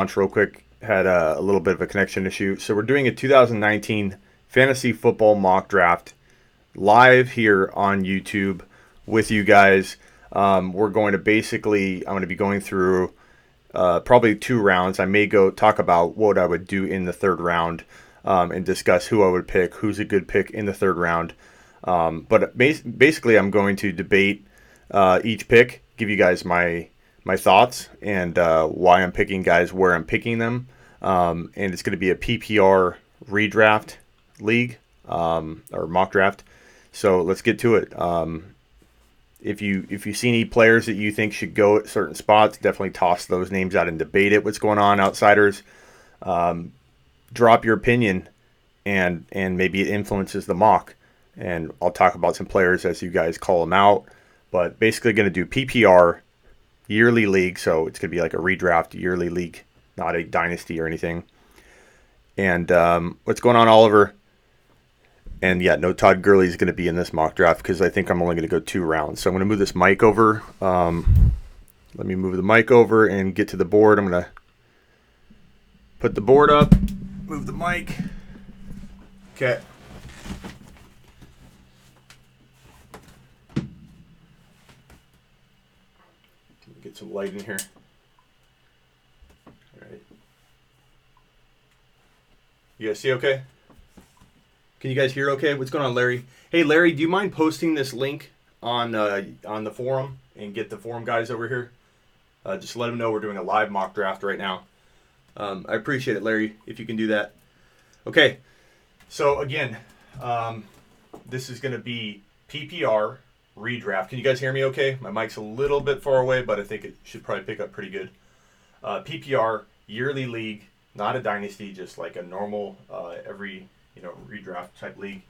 Launch real quick. Had a little bit of a connection issue. So we're doing a 2019 fantasy football mock draft live here on YouTube with you guys. We're going to I'm going to be going through probably 2 rounds. I may go talk about what I would do in the third round and discuss who I would pick, who's a good pick in the third round. But basically, I'm going to debate each pick, give you guys my thoughts and why I'm picking guys, where I'm picking them. And it's going to be a PPR redraft league or mock draft. So let's get to it. If you see any players that you think should go at certain spots, definitely toss those names out and debate it. What's going on, outsiders? Drop your opinion, and maybe it influences the mock. And I'll talk about some players as you guys call them out. But basically, going to do PPR yearly league, so it's going to be like a redraft yearly league, not a dynasty or anything. And what's going on, Oliver? And yeah, no Todd Gurley is going to be in this mock draft because I think I'm only going to go 2 rounds. So I'm going to move this mic over. Let me move the mic over and get to the board. I'm going to put the board up, move the mic. Okay. Get some light in here. All right. You guys see okay? Can you guys hear okay? What's going on, Larry? Hey, Larry, do you mind posting this link on the forum and get the forum guys over here? Just let them know we're doing a live mock draft right now. I appreciate it, Larry, if you can do that. Okay. So, again, this is going to be PPR redraft. Can you guys hear me okay? My mic's a little bit far away, but I think it should probably pick up pretty good. PPR yearly league, not a dynasty, just like a normal every redraft type league.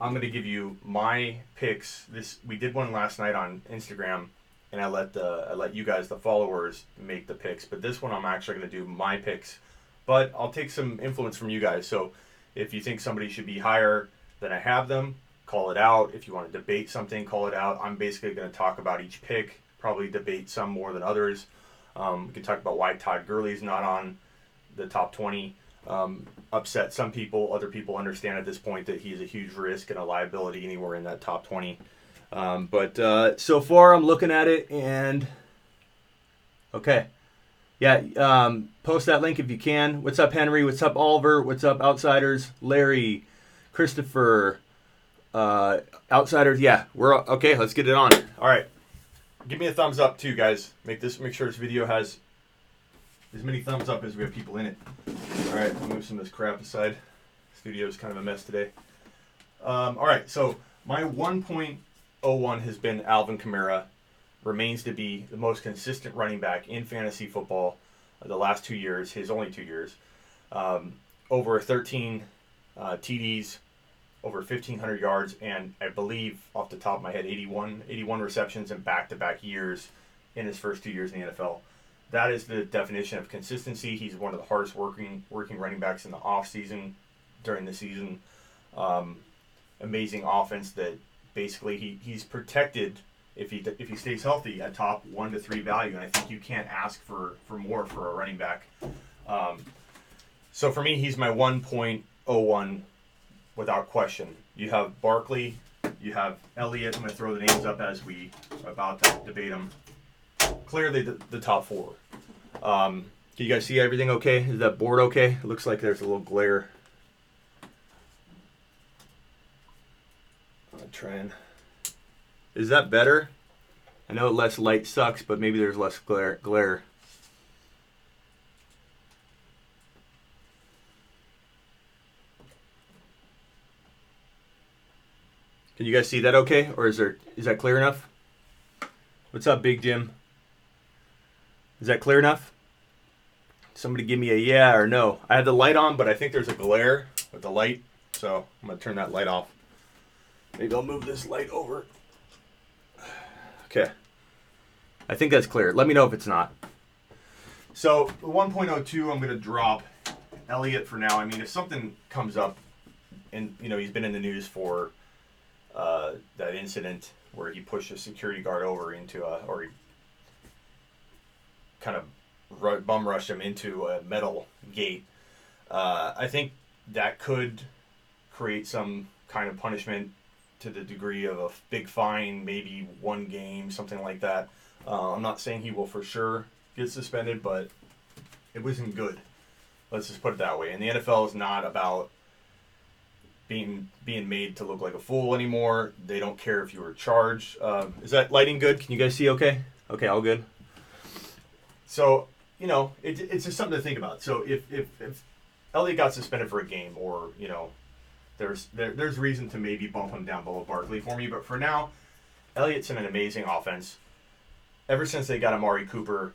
I'm going to give you my picks. We did one last night on Instagram, and I let you guys, the followers, make the picks. But this one I'm actually going to do my picks, but I'll take some influence from you guys. So if you think somebody should be higher than I have them, call it out. If you want to debate something, call it out. I'm basically going to talk about each pick, probably debate some more than others. We can talk about why Todd Gurley's not on the top 20. Upset some people. Other people understand at this point that he's a huge risk and a liability anywhere in that top 20. But so far I'm looking at it and okay. Yeah, post that link if you can. What's up, Henry? What's up, Oliver? What's up, outsiders? Larry, Christopher, outsiders. Yeah, we're okay. Let's get it on. All right, give me a thumbs up too, guys. Make sure this video has as many thumbs up as we have people in it. All right, I'll move some of this crap aside. Studio is kind of a mess today. All right, so my 1.01 has been Alvin Kamara. Remains to be the most consistent running back in fantasy football the last 2 years, his only 2 years. Over 13 TDs, over 1,500 yards, and I believe off the top of my head, 81 receptions in back-to-back years in his first 2 years in the NFL. That is the definition of consistency. He's one of the hardest working running backs in the offseason, during the season. Amazing offense that basically he's protected if he stays healthy at top 1 to 3 value, and I think you can't ask for more for a running back. So for me, he's my 1.01 without question. You have Barkley, you have Elliott. I'm going to throw the names up as we are about to debate them. Clearly the top 4. Can you guys see everything okay? Is that board okay? It looks like there's a little glare. I'm trying. Is that better? I know less light sucks, but maybe there's less glare. Can you guys see that okay? Or is that clear enough? What's up, Big Jim? Is that clear enough? Somebody give me a yeah or no. I have the light on, but I think there's a glare with the light, so I'm going to turn that light off. Maybe I'll move this light over. Okay. I think that's clear. Let me know if it's not. So, the 1.02, I'm going to drop Elliott for now. I mean, if something comes up, and, he's been in the news for that incident where he pushed a security guard over or he kind of bum rush him into a metal gate. I think that could create some kind of punishment to the degree of a big fine, maybe 1 game, something like that. I'm not saying he will for sure get suspended, but it wasn't good. Let's just put it that way. And the NFL is not about being made to look like a fool anymore. They don't care if you were charged. Is that lighting good? Can you guys see okay? Okay, all good. So, it's just something to think about. So if Elliott got suspended for a game, or, there's reason to maybe bump him down below Barkley for me. But for now, Elliott's in an amazing offense. Ever since they got Amari Cooper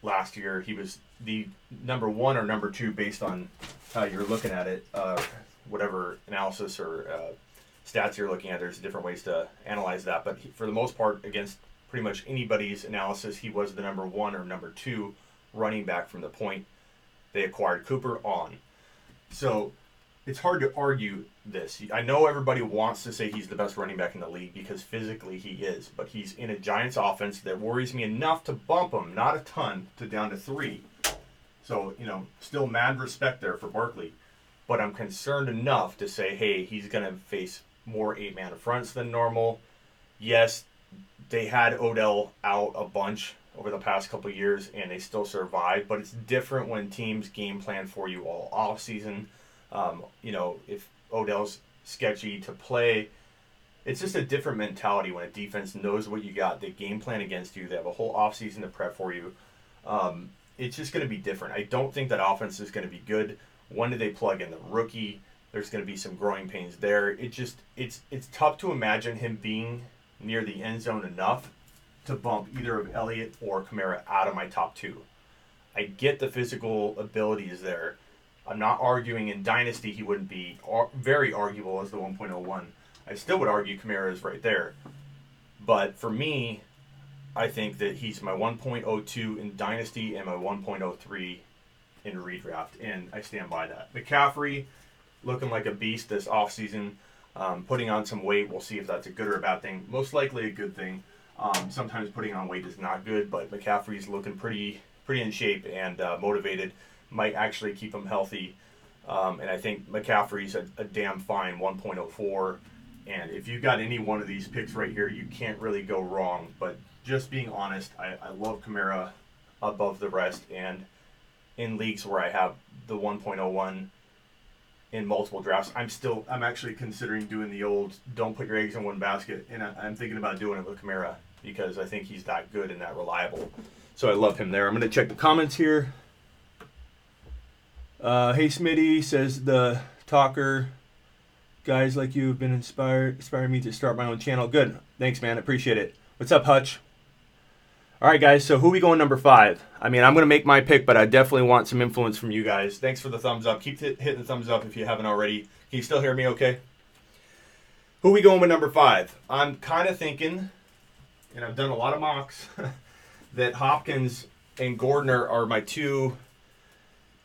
last year, he was the number 1 or number 2 based on how you're looking at it. Whatever analysis or stats you're looking at, there's different ways to analyze that. But for the most part, against pretty much anybody's analysis, he was the number 1 or number 2 running back from the point they acquired Cooper on. So it's hard to argue this. I know everybody wants to say he's the best running back in the league because physically he is, but he's in a Giants offense that worries me enough to bump him, not a ton, to down to 3. So, still mad respect there for Barkley. But I'm concerned enough to say, hey, he's going to face more 8-man fronts than normal. Yes, they had Odell out a bunch over the past couple of years, and they still survived. But it's different when teams game plan for you all offseason. If Odell's sketchy to play, it's just a different mentality when a defense knows what you got. They game plan against you. They have a whole offseason to prep for you. It's just going to be different. I don't think that offense is going to be good. When do they plug in the rookie? There's going to be some growing pains there. It's tough to imagine him being near the end zone enough to bump either of Elliott or Kamara out of my top 2. I get the physical abilities there. I'm not arguing in Dynasty he wouldn't be very arguable as the 1.01. I still would argue Kamara is right there. But for me, I think that he's my 1.02 in Dynasty and my 1.03 in redraft, and I stand by that. McCaffrey, looking like a beast this offseason, putting on some weight. We'll see if that's a good or a bad thing. Most likely a good thing. Sometimes putting on weight is not good, but McCaffrey's looking pretty in shape and motivated. Might actually keep him healthy. And I think McCaffrey's a damn fine 1.04. And if you got any one of these picks right here, you can't really go wrong. But just being honest, I love Kamara above the rest. And in leagues where I have the 1.01 in multiple drafts, I'm actually considering doing the old don't put your eggs in one basket. And I'm thinking about doing it with Kamara because I think he's that good and that reliable. So I love him there. I'm going to check the comments here. Hey Smitty says the talker, guys like you have been inspiring me to start my own channel. Good. Thanks, man. Appreciate it. What's up, Hutch? All right, guys. So who we going number 5? I mean, I'm going to make my pick, but I definitely want some influence from you guys. Thanks for the thumbs up. Keep hitting the thumbs up if you haven't already. Can you still hear me okay? Who we going with number 5? I'm kind of thinking, and I've done a lot of mocks, that Hopkins and Gordon are my 2,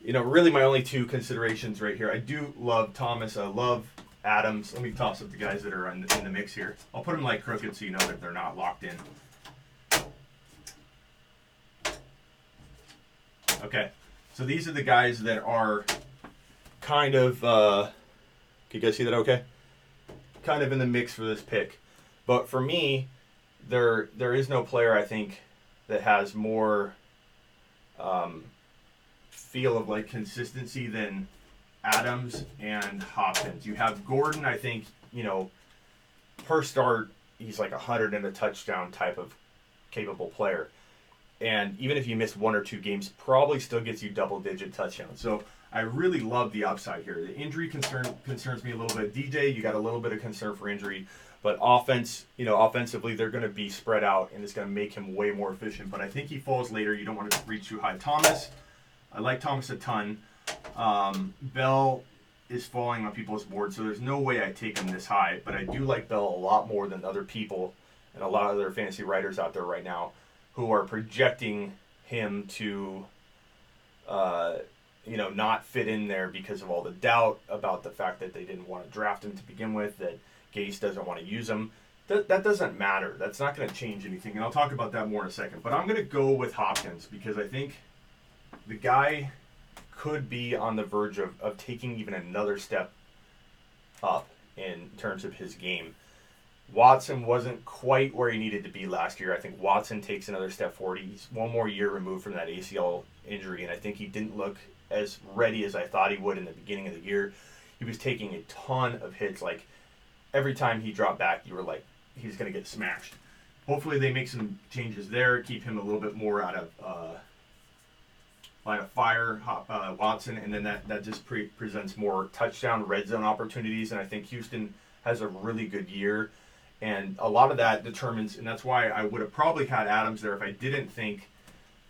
really my only 2 considerations right here. I do love Thomas. I love Adams. Let me toss up the guys that are in the mix here. I'll put them like crooked so you know that they're not locked in. Okay, so these are the guys that are kind of, can you guys see that okay? Kind of in the mix for this pick. But for me, there is no player, I think, that has more feel of like consistency than Adams and Hopkins. You have Gordon, I think, per start, he's like 100 and a touchdown type of capable player. And even if you missed 1 or 2 games, probably still gets you double-digit touchdowns. So I really love the upside here. The injury concerns me a little bit. DJ, you got a little bit of concern for injury. But offensively, they're going to be spread out, and it's going to make him way more efficient. But I think he falls later. You don't want to reach too high. Thomas, I like Thomas a ton. Bell is falling on people's boards, so there's no way I take him this high. But I do like Bell a lot more than other people and a lot of other fantasy writers out there right now who are projecting him to, not fit in there because of all the doubt about the fact that they didn't want to draft him to begin with, that Gase doesn't want to use him. That doesn't matter. That's not going to change anything, and I'll talk about that more in a second. But I'm going to go with Hopkins because I think the guy could be on the verge of taking even another step up in terms of his game. Watson wasn't quite where he needed to be last year. I think Watson takes another step forward. He's one more year removed from that ACL injury, and I think he didn't look as ready as I thought he would in the beginning of the year. He was taking a ton of hits. Like, every time he dropped back, you were like, he's going to get smashed. Hopefully they make some changes there, keep him a little bit more out of line of fire, Watson, and then that just presents more touchdown, red zone opportunities, and I think Houston has a really good year, and a lot of that determines, and that's why I would have probably had Adams there if I didn't think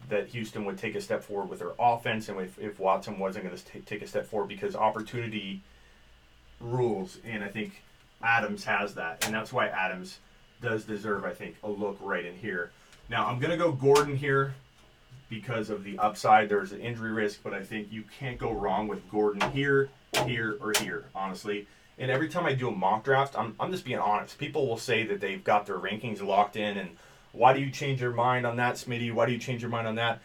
that Houston would take a step forward with their offense, and if Watson wasn't going to take a step forward, because opportunity rules, and I think Adams has that, and that's why Adams does deserve, I think, a look right in here. Now, I'm going to go Gordon here because of the upside. There's an injury risk, but I think you can't go wrong with Gordon here, or here, honestly. And every time I do a mock draft, I'm just being honest. People will say that they've got their rankings locked in, and why do you change your mind on that, Smitty? Why do you change your mind on that?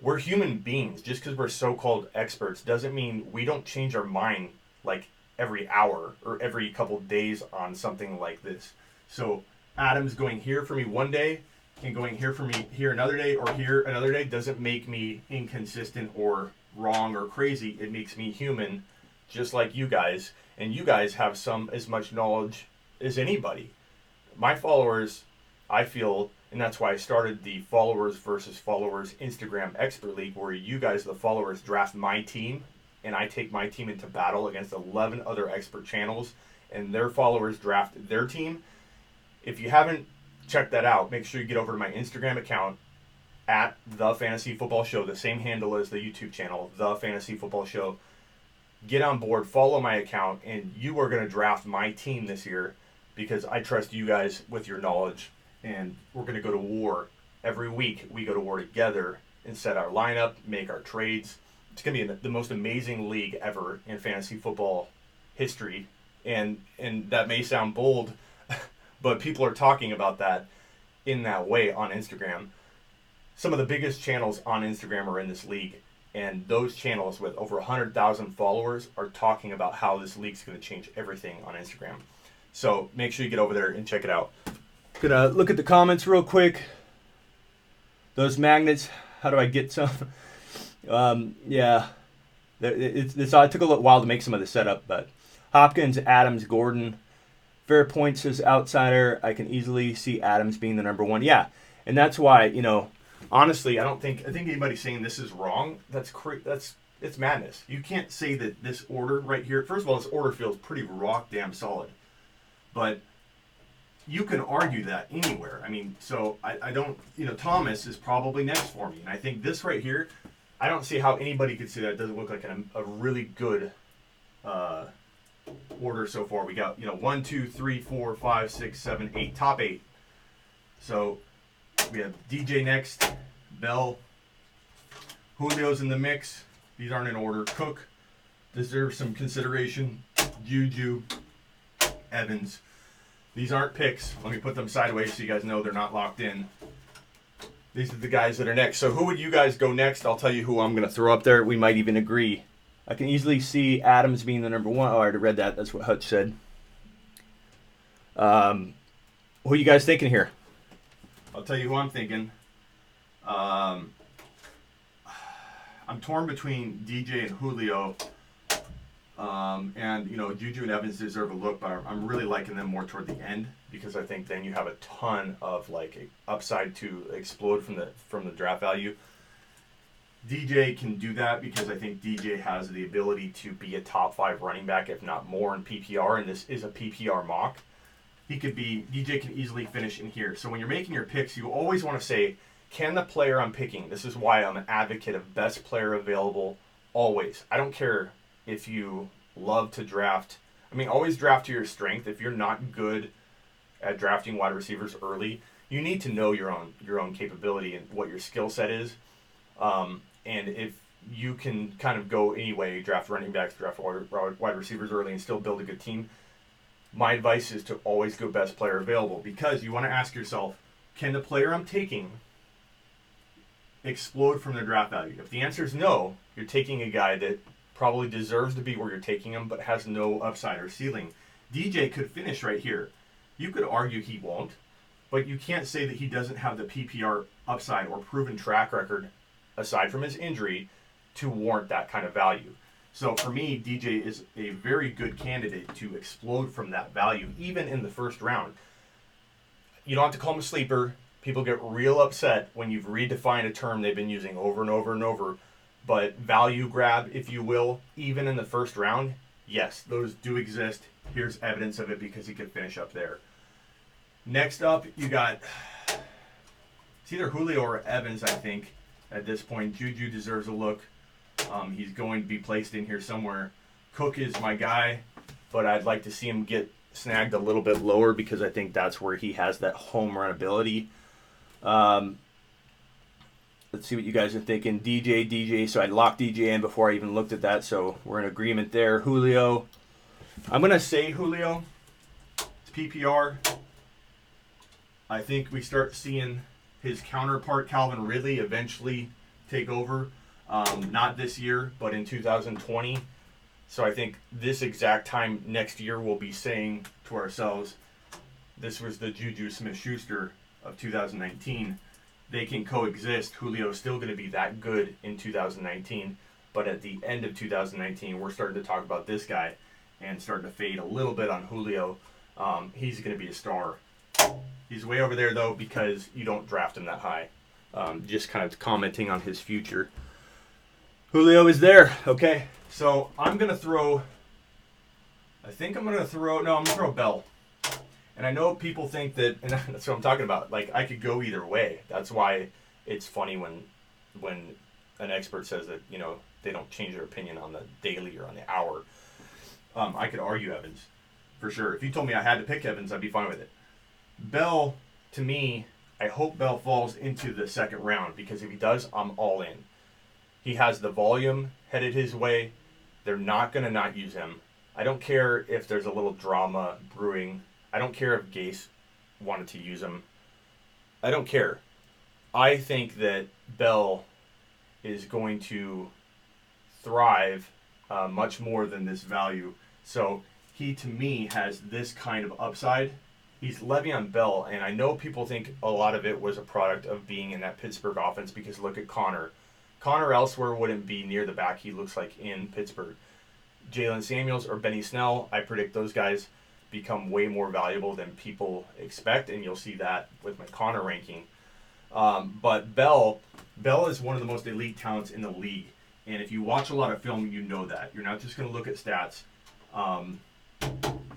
We're human beings. Just because we're so-called experts doesn't mean we don't change our mind like every hour or every couple of days on something like this. So Adams going here for me one day and going here for me here another day or here another day doesn't make me inconsistent or wrong or crazy. It makes me human, just like you guys. And you guys have as much knowledge as anybody. My followers, I feel, and that's why I started the followers versus followers Instagram expert league, where you guys, the followers, draft my team, and I take my team into battle against 11 other expert channels, and their followers draft their team. If you haven't checked that out, make sure you get over to my Instagram account at The Fantasy Football Show, the same handle as the YouTube channel, The Fantasy Football Show. Get on board, follow my account, and you are going to draft my team this year because I trust you guys with your knowledge, and we're going to go to war. Every week we go to war together and set our lineup, make our trades. It's going to be the most amazing league ever in fantasy football history, and that may sound bold, but people are talking about that in that way on Instagram. Some of the biggest channels on Instagram are in this league, and those channels with over 100,000 followers are talking about how this league's going to change everything on Instagram. So make sure you get over there and check it out. Gonna look at the comments real quick. Those magnets, how do I get some? Yeah, it took a little while to make some of the setup, but Hopkins, Adams, Gordon. Fair point says outsider. I can easily see Adams being the number one. Yeah, and that's why, honestly, I think anybody saying this is wrong, it's madness. You can't say that this order right here. First of all, this order feels pretty rock damn solid, but you can argue that anywhere. I mean, so I don't. Thomas is probably next for me, and I think this right here, I don't see how anybody could say that. It doesn't look like a really good order so far. We got 1, 2, 3, 4, 5, 6, 7, 8, top 8. So we have DJ next, Bell, Julio's in the mix. These aren't in order. Cook deserves some consideration. JuJu, Evans. These aren't picks. Let me put them sideways so you guys know they're not locked in. These are the guys that are next. So who would you guys go next? I'll tell you who I'm going to throw up there. We might even agree. I can easily see Adams being the number one. Oh, I already read that. That's what Hutch said. Who are you guys thinking here? I'll tell you who I'm thinking. I'm torn between DJ and Julio. And JuJu and Evans deserve a look, but I'm really liking them more toward the end because I think then you have a ton of upside to explode from the draft value. DJ can do that because I think DJ has the ability to be a top 5 running back, if not more, in PPR, and this is a PPR mock. DJ can easily finish in here. So when you're making your picks, you always want to say, can the player I'm picking, this is why I'm an advocate of best player available always. I don't care if you love to draft. Always draft to your strength. If you're not good at drafting wide receivers early, you need to know your own capability and what your skill set is. And if you can kind of go anyway, draft running backs, draft wide receivers early and still build a good team, my advice is to always go best player available because you want to ask yourself, can the player I'm taking explode from their draft value? If the answer is no, you're taking a guy that probably deserves to be where you're taking him, but has no upside or ceiling. DJ could finish right here. You could argue he won't, but you can't say that he doesn't have the PPR upside or proven track record, aside from his injury, to warrant that kind of value. So for me, DJ is a very good candidate to explode from that value, even in the first round. You don't have to call him a sleeper. People get real upset when you've redefined a term they've been using over and over and over. But value grab, if you will, even in the first round, yes, those do exist. Here's evidence of it because he could finish up there. Next up, you got, it's either Julio or Evans, I think, at this point. JuJu deserves a look. He's going to be placed in here somewhere. Cook is my guy, but I'd like to see him get snagged a little bit lower because I think that's where he has that home run ability. Let's see what you guys are thinking. DJ. So I locked DJ in before I even looked at that, so we're in agreement there. Julio. I'm going to say Julio. It's PPR. I think we start seeing his counterpart, Calvin Ridley, eventually take over. Not this year, but in 2020. So I think this exact time next year we'll be saying to ourselves, this was the JuJu Smith-Schuster of 2019. They can coexist. Julio is still going to be that good in 2019. But at the end of 2019, we're starting to talk about this guy and starting to fade a little bit on Julio. He's going to be a star. He's way over there, though, because you don't draft him that high. Just kind of commenting on his future. Julio is there. Okay, so I'm going to throw... I'm going to throw Bell. And I know people think that, and that's what I'm talking about, like, I could go either way. That's why it's funny when an expert says that, you know, they don't change their opinion on the daily or on the hour. I could argue Evans, for sure. If you told me I had to pick Evans, I'd be fine with it. Bell, to me, I hope Bell falls into the second round, because if he does, I'm all in. He has the volume headed his way. They're not going to not use him. I don't care if there's a little drama brewing. I don't care if Gase wanted to use him. I don't care. I think that Bell is going to thrive much more than this value. So he, to me, has this kind of upside. He's LeVeon Bell, and I know people think a lot of it was a product of being in that Pittsburgh offense, because look at Connor. Connor elsewhere wouldn't be near the back he looks like in Pittsburgh. Jalen Samuels or Benny Snell, I predict those guys become way more valuable than people expect, and you'll see that with my Connor ranking. But Bell is one of the most elite talents in the league, and if you watch a lot of film, you know that. You're not just going to look at stats.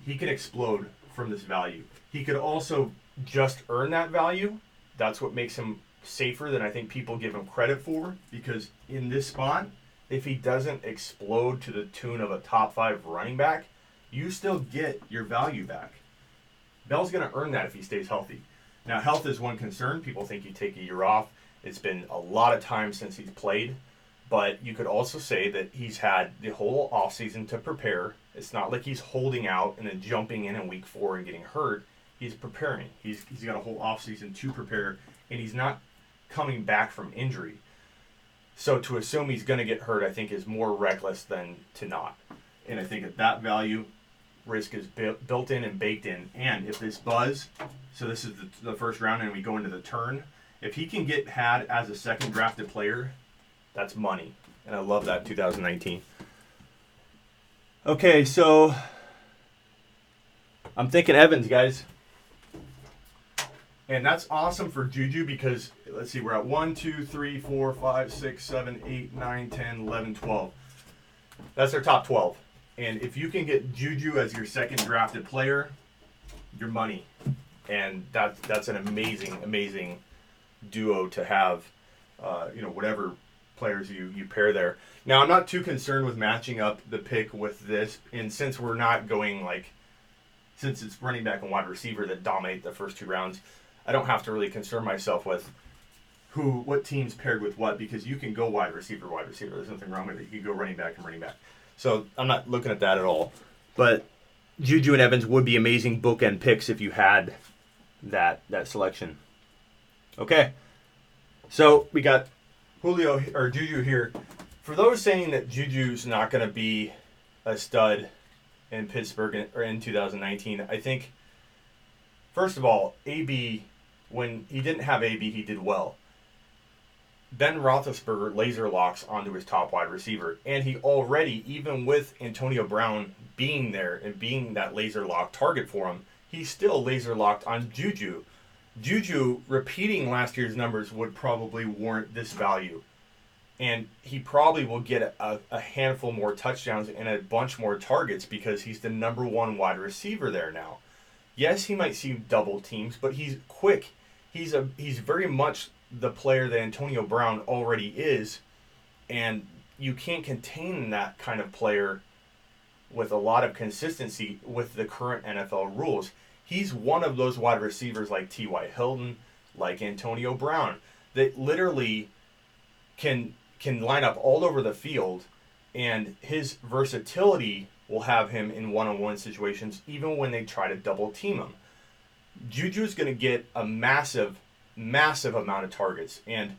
He can explode from this value. He could also just earn that value. That's what makes him safer than I think people give him credit for, because in this spot, if he doesn't explode to the tune of a top 5 running back, you still get your value back. Bell's going to earn that if he stays healthy. Now, health is one concern. People think you take a year off. It's been a lot of time since he's played. But you could also say that he's had the whole offseason to prepare. It's not like he's holding out and then jumping in week 4 and getting hurt. He's preparing. He's got a whole offseason to prepare, and he's not coming back from injury. So to assume he's going to get hurt, I think, is more reckless than to not. And I think at that value, risk is built in and baked in. And if this buzz, so this is the first round and we go into the turn, if he can get had as a second drafted player, that's money. And I love that in 2019. Okay, so I'm thinking Evans, guys. And that's awesome for JuJu because, let's see, we're at 1, 2, 3, 4, 5, 6, 7, 8, 9, 10, 11, 12. That's our top 12. And if you can get JuJu as your second drafted player, your money. And that's an amazing duo to have, whatever players you pair there. Now, I'm not too concerned with matching up the pick with this. And since we're not going since it's running back and wide receiver that dominate the first 2 rounds, I don't have to really concern myself with what teams paired with what, because you can go wide receiver. There's nothing wrong with it. You can go running back. So I'm not looking at that at all. But JuJu and Evans would be amazing bookend picks if you had that selection. Okay. So we got Julio or JuJu here. For those saying that JuJu's not going to be a stud in Pittsburgh or in 2019, I think, first of all, AB, when he didn't have AB, he did well. Ben Roethlisberger laser locks onto his top wide receiver, and he already, even with Antonio Brown being there and being that laser lock target for him, he's still laser locked on JuJu. JuJu repeating last year's numbers would probably warrant this value. And he probably will get a handful more touchdowns and a bunch more targets because he's the number one wide receiver there now. Yes, he might see double teams, but he's quick. He's very much the player that Antonio Brown already is, and you can't contain that kind of player with a lot of consistency with the current NFL rules. He's one of those wide receivers like T.Y. Hilton, like Antonio Brown, that literally can line up all over the field, and his versatility will have him in one-on-one situations even when they try to double team him. JuJu's going to get a massive amount of targets, and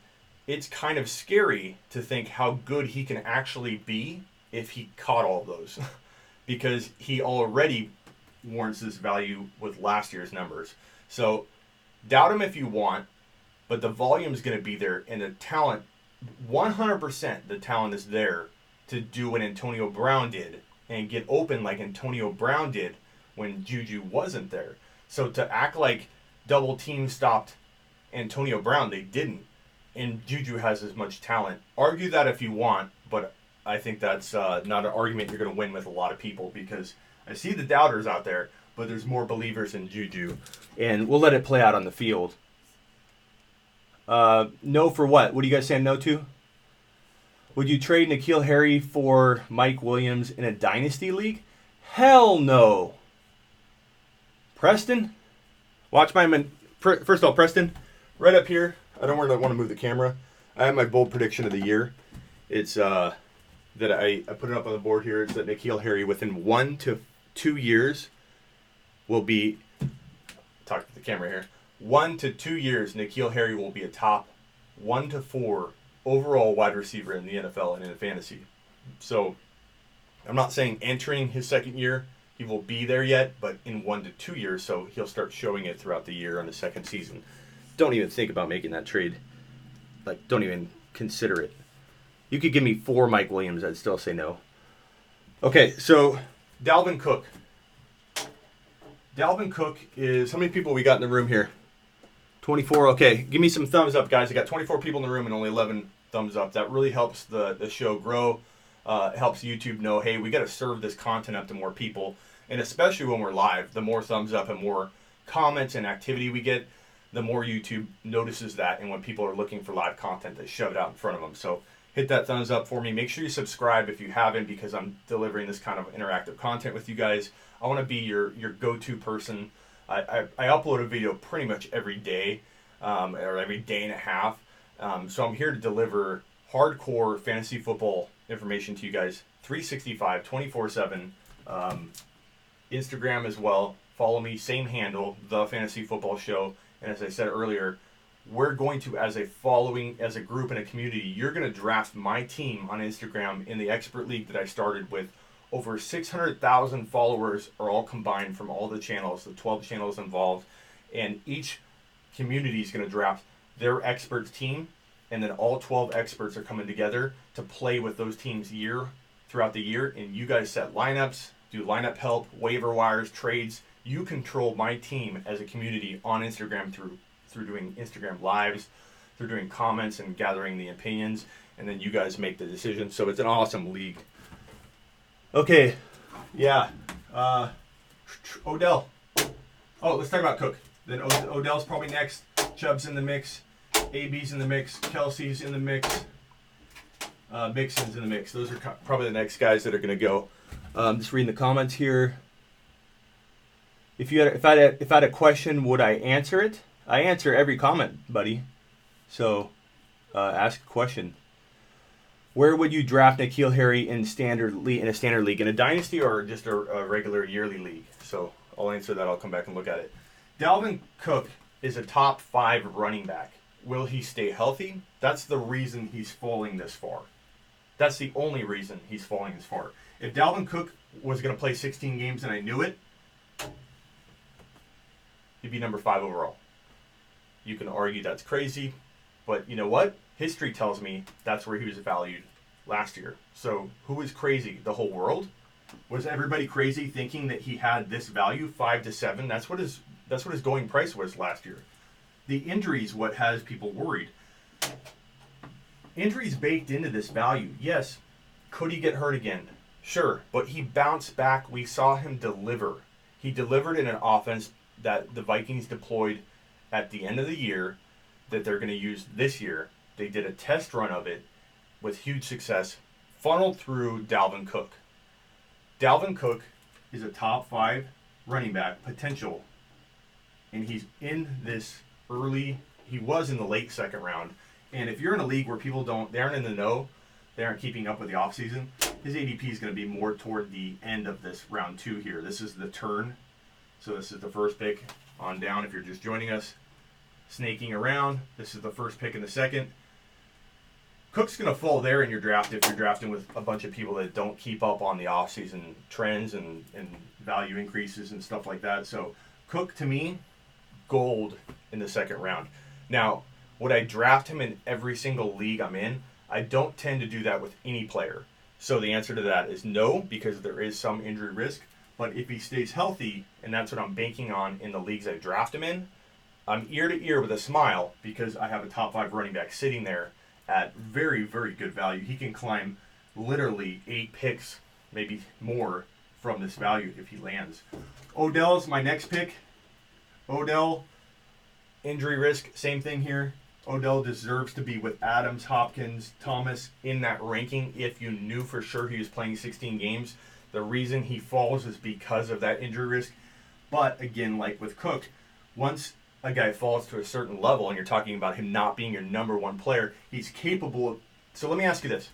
it's kind of scary to think how good he can actually be if he caught all of those because he already warrants this value with last year's numbers. So doubt him if you want, but the volume is going to be there, and the talent, 100% the talent is there to do what Antonio Brown did and get open like Antonio Brown did when JuJu wasn't there. So to act like double team stopped Antonio Brown, they didn't. And JuJu has as much talent. Argue that if you want, but I think that's not an argument you're going to win with a lot of people because I see the doubters out there, but there's more believers in JuJu. And we'll let it play out on the field. No for what? What are you guys saying no to? Would you trade N'Keal Harry for Mike Williams in a dynasty league? Hell no. Preston? Watch my... First of all, Preston, right up here, I don't want to move the camera. I have my bold prediction of the year. It's that I put it up on the board here. It's that N'Keal Harry within 1 to 2 years will be... Talk to the camera here. 1 to 2 years, N'Keal Harry will be a top 1 to 4 overall wide receiver in the NFL and in fantasy. So I'm not saying entering his second year he will be there yet, but in 1 to 2 years, so he'll start showing it throughout the year on the second season. Don't even think about making that trade. Like, don't even consider it. You could give me 4 Mike Williams, I'd still say no. Okay, so Dalvin Cook. Dalvin Cook is... How many people we got in the room here? 24. Okay, give me some thumbs up, guys. I got 24 people in the room and only 11 thumbs up. That really helps the show grow. Helps YouTube know, hey, we got to serve this content up to more people. And especially when we're live, the more thumbs up and more comments and activity we get, the more YouTube notices that. And when people are looking for live content, they shove it out in front of them. So hit that thumbs up for me. Make sure you subscribe if you haven't, because I'm delivering this kind of interactive content with you guys. I want to be your go-to person. I upload a video pretty much every day or every day and a half. So I'm here to deliver hardcore fantasy football information to you guys 365, 24/7. Instagram as well. Follow me, same handle, The Fantasy Football Show. And as I said earlier, we're going to, as a following, as a group and a community, you're going to draft my team on Instagram in the expert league that I started with. Over 600,000 followers are all combined from all the channels, the 12 channels involved. And each community is going to draft their experts team. And then all 12 experts are coming together to play with those teams throughout the year. And you guys set lineups, do lineup help, waiver wires, trades. You control my team as a community on Instagram through doing Instagram lives, through doing comments and gathering the opinions. And then you guys make the decision. So it's an awesome league. Okay, yeah. Odell. Oh, let's talk about Cook. Then Odell's probably next. Chubb's in the mix. AB's in the mix. Kelsey's in the mix. Mixon's in the mix. Those are probably the next guys that are going to go. Just reading the comments here. If I had a question, would I answer it? I answer every comment, buddy. So ask a question. Where would you draft N'Keal Harry in a standard league, in a dynasty or just a regular yearly league? So I'll answer that. I'll come back and look at it. Dalvin Cook is a top 5 running back will he stay healthy? That's the reason he's falling this far. That's the only reason he's falling this far. If Dalvin Cook was going to play 16 games and I knew it, he'd be number 5 overall. You can argue that's crazy, but you know what? History tells me that's where he was valued last year. So who was crazy? The whole world? Was everybody crazy thinking that he had this value, 5 to 7? That's what his going price was last year. The injuries, what has people worried. Injuries baked into this value. Yes. Could he get hurt again? Sure. But he bounced back. We saw him deliver. He delivered in an offense that the Vikings deployed at the end of the year that they're going to use this year. They did a test run of it with huge success, funneled through Dalvin Cook. Dalvin Cook is a top 5 running back potential, and he's in this early, he was in the late second round. And if you're in a league where they aren't in the know, they aren't keeping up with the offseason, his ADP is going to be more toward the end of this round 2 here. This is the turn. So this is the first pick on down if you're just joining us. Snaking around. This is the first pick in the second. Cook's going to fall there in your draft if you're drafting with a bunch of people that don't keep up on the offseason trends and value increases and stuff like that. So Cook, to me, gold in the second round. Now, would I draft him in every single league I'm in? I don't tend to do that with any player. So the answer to that is no, because there is some injury risk. But if he stays healthy, and that's what I'm banking on in the leagues I draft him in, I'm ear to ear with a smile because I have a top 5 running back sitting there at very, very good value. He can climb literally 8 picks, maybe more, from this value if he lands. Odell's my next pick. Odell, injury risk, same thing here. Odell deserves to be with Adams, Hopkins, Thomas in that ranking if you knew for sure he was playing 16 games. The reason he falls is because of that injury risk. But again, like with Cook, once a guy falls to a certain level and you're talking about him not being your number 1 player, he's capable of... So let me ask you this.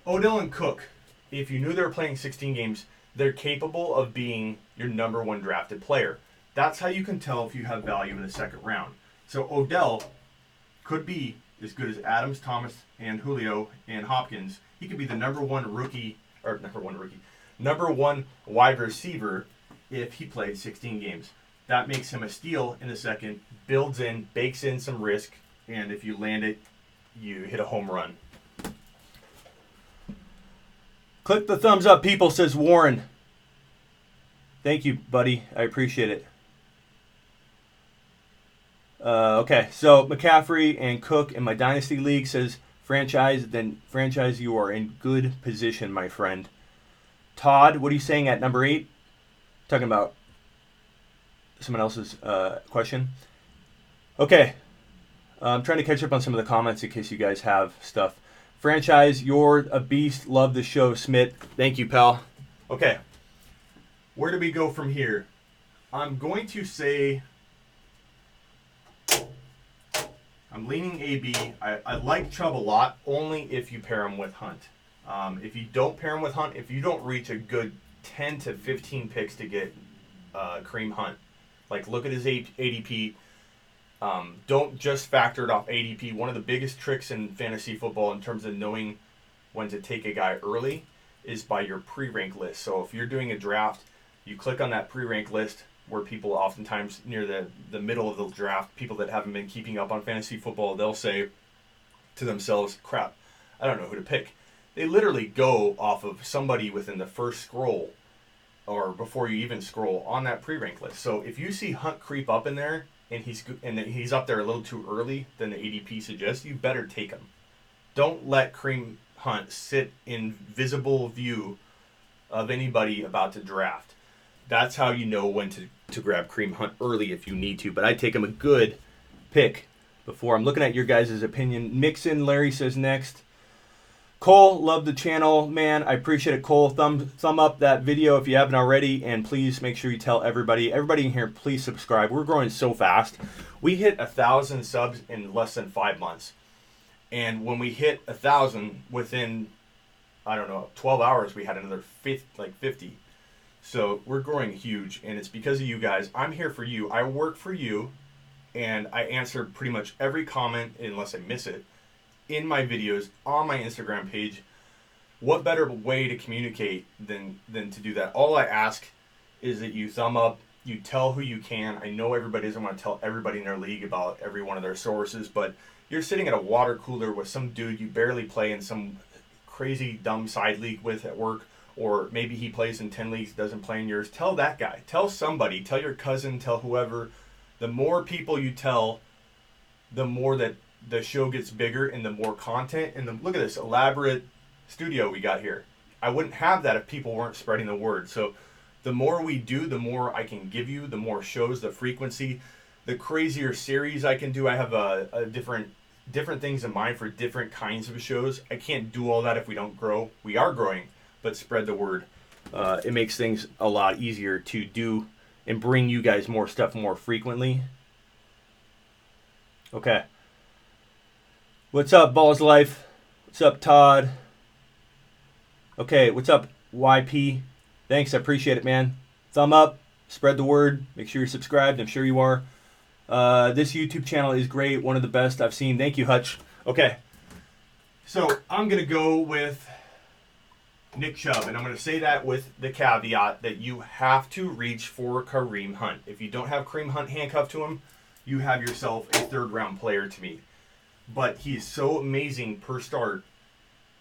Odell and Cook, if you knew they were playing 16 games, they're capable of being your number 1 drafted player. That's how you can tell if you have value in the second round. So Odell could be as good as Adams, Thomas, and Julio and Hopkins. He could be the number 1 wide receiver if he played 16 games. That makes him a steal in the second, bakes in some risk, and if you land it, you hit a home run. Click the thumbs up, people, says Warren. Thank you, buddy. I appreciate it. Okay, so McCaffrey and Cook in my Dynasty League says franchise, you are in good position, my friend. Todd, what are you saying at number 8? Talking about someone else's question. Okay, I'm trying to catch up on some of the comments in case you guys have stuff. Franchise, you're a beast. Love the show, Smith. Thank you, pal. Okay, where do we go from here? I'm going to say... I'm leaning AB. I like Chubb a lot, only if you pair him with Hunt. If you don't pair him with Hunt, if you don't reach a good 10 to 15 picks to get Kareem Hunt, like look at his ADP. Don't just factor it off ADP. One of the biggest tricks in fantasy football in terms of knowing when to take a guy early is by your pre-rank list. So if you're doing a draft, you click on that pre-rank list, where people oftentimes near the middle of the draft, people that haven't been keeping up on fantasy football, they'll say to themselves, crap, I don't know who to pick. They literally go off of somebody within the first scroll or before you even scroll on that pre-rank list. So if you see Hunt creep up in there and he's up there a little too early than the ADP suggests, you better take him. Don't let Kareem Hunt sit in visible view of anybody about to draft. That's how you know when to grab Kareem Hunt early if you need to. But I take him a good pick before. I'm looking at your guys' opinion. Mixon, Larry says next. Cole, love the channel, man. I appreciate it, Cole. Thumb up that video if you haven't already. And please make sure you tell everybody in here, please subscribe. We're growing so fast. We hit 1,000 subs in less than 5 months. And when we hit 1,000, within, 12 hours, we had another 50. So we're growing huge, and it's because of you guys. I'm here for you. I work for you, and I answer pretty much every comment, unless I miss it, in my videos on my Instagram page. What better way to communicate than to do that? All I ask is that you thumb up, you tell who you can. I know everybody doesn't want to tell everybody in their league about every one of their sources, but you're sitting at a water cooler with some dude you barely play in some crazy dumb side league with at work, or maybe he plays in 10 leagues, doesn't play in yours. Tell that guy. Tell somebody. Tell your cousin. Tell whoever. The more people you tell, the more that the show gets bigger and the more content. And look at this elaborate studio we got here. I wouldn't have that if people weren't spreading the word. So the more we do, the more I can give you, the more shows, the frequency, the crazier series I can do. I have a different things in mind for different kinds of shows. I can't do all that if we don't grow. We are growing, but spread the word. It makes things a lot easier to do and bring you guys more stuff more frequently. Okay. What's up, Balls Life? What's up, Todd? Okay, what's up, YP? Thanks, I appreciate it, man. Thumb up, spread the word. Make sure you're subscribed. I'm sure you are. This YouTube channel is great. One of the best I've seen. Thank you, Hutch. Okay, so I'm going to go with Nick Chubb, and I'm going to say that with the caveat that you have to reach for Kareem Hunt. If you don't have Kareem Hunt handcuffed to him, you have yourself a third-round player to me. But he's so amazing per start,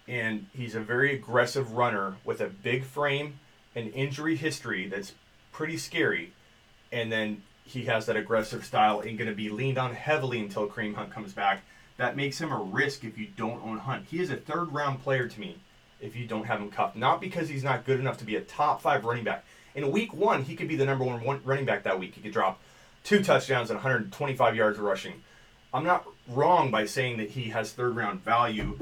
and he's a very aggressive runner with a big frame and injury history that's pretty scary. And then he has that aggressive style and going to be leaned on heavily until Kareem Hunt comes back. That makes him a risk if you don't own Hunt. He is a third-round player to me if you don't have him cuffed. Not because he's not good enough to be a top 5 running back. In week 1, he could be the number one running back that week. He could drop 2 touchdowns and 125 yards rushing. I'm not wrong by saying that he has third-round value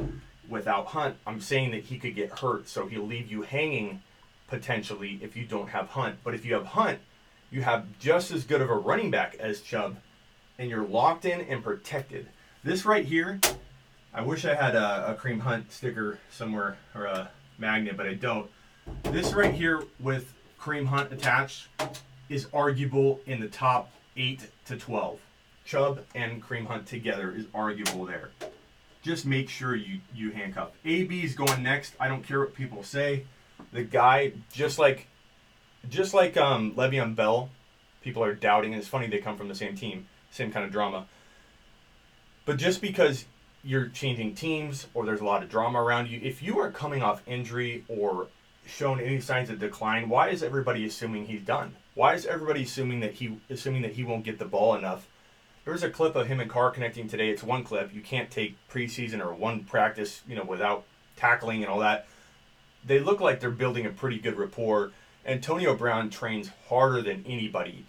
without Hunt. I'm saying that he could get hurt, so he'll leave you hanging potentially if you don't have Hunt. But if you have Hunt, you have just as good of a running back as Chubb, and you're locked in and protected. This right here, I wish I had a Kareem Hunt sticker somewhere, or a magnet, but I don't. This right here with Kareem Hunt attached is arguable in the top 8 to 12. Chubb and Kareem Hunt together is arguable there. Just make sure you handcuff. AB's going next. I don't care what people say. The guy, just like LeVeon Bell, people are doubting. And it's funny they come from the same team, same kind of drama. But just because you're changing teams or there's a lot of drama around you, if you are coming off injury or shown any signs of decline, why is everybody assuming he's done? Why is everybody assuming that he won't get the ball enough? There's a clip of him and Carr connecting today. It's one clip. You can't take preseason or one practice, without tackling and all that. They look like they're building a pretty good rapport. Antonio Brown trains harder than anybody.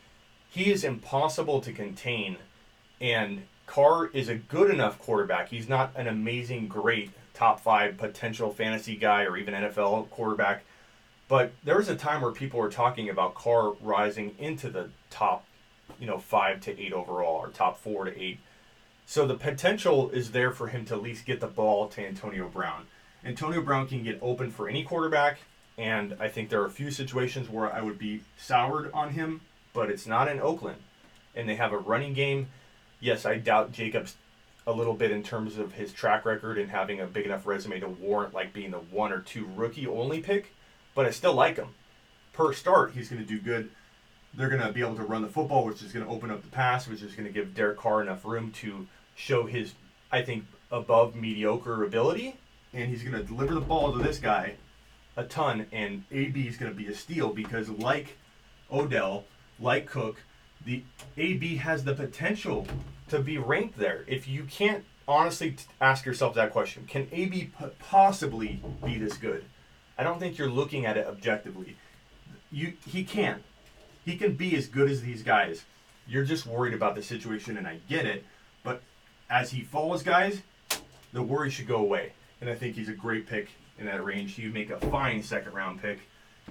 He is impossible to contain, and Carr is a good enough quarterback. He's not an amazing, great top 5 potential fantasy guy or even NFL quarterback. But there was a time where people were talking about Carr rising into the top 5 to 8 overall, or top 4 to 8. So the potential is there for him to at least get the ball to Antonio Brown. Antonio Brown can get open for any quarterback, and I think there are a few situations where I would be soured on him, but it's not in Oakland. And they have a running game. Yes, I doubt Jacobs a little bit in terms of his track record and having a big enough resume to warrant being the 1 or 2 rookie-only pick, but I still like him. Per start, he's going to do good. They're going to be able to run the football, which is going to open up the pass, which is going to give Derek Carr enough room to show his, I think, above mediocre ability. And he's going to deliver the ball to this guy a ton, and AB is going to be a steal because like Odell, like Cook, the AB has the potential to be ranked there. If you can't honestly ask yourself that question, can AB possibly be this good? I don't think you're looking at it objectively. He can. He can be as good as these guys. You're just worried about the situation, and I get it. But as he falls, guys, the worry should go away. And I think he's a great pick in that range. He'd make a fine second-round pick.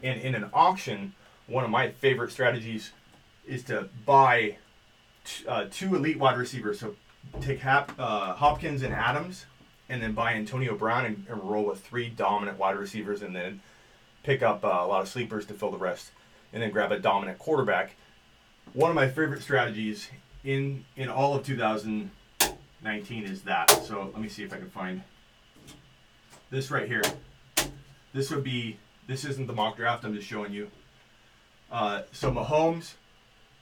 And in an auction, one of my favorite strategies is to buy 2 elite wide receivers. So take Hopkins and Adams, and then buy Antonio Brown and roll with 3 dominant wide receivers, and then pick up a lot of sleepers to fill the rest, and then grab a dominant quarterback. One of my favorite strategies in all of 2019 is that. So let me see if I can find this right here. This isn't the mock draft, I'm just showing you. So Mahomes,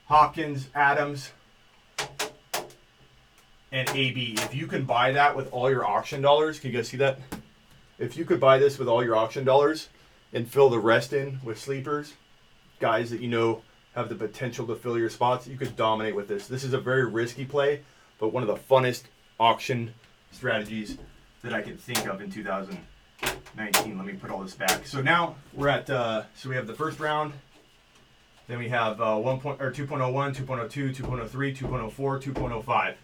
Hopkins, Adams, and AB. If you can buy that with all your auction dollars, can you guys see that? If you could buy this with all your auction dollars and fill the rest in with sleepers, guys that you know have the potential to fill your spots, you could dominate with this. This is a very risky play, but one of the funnest auction strategies that I can think of in 2019. Let me put all this back. So now we're at, so we have the first round. Then we have 2.01, 2.02, 2.03, 2.04,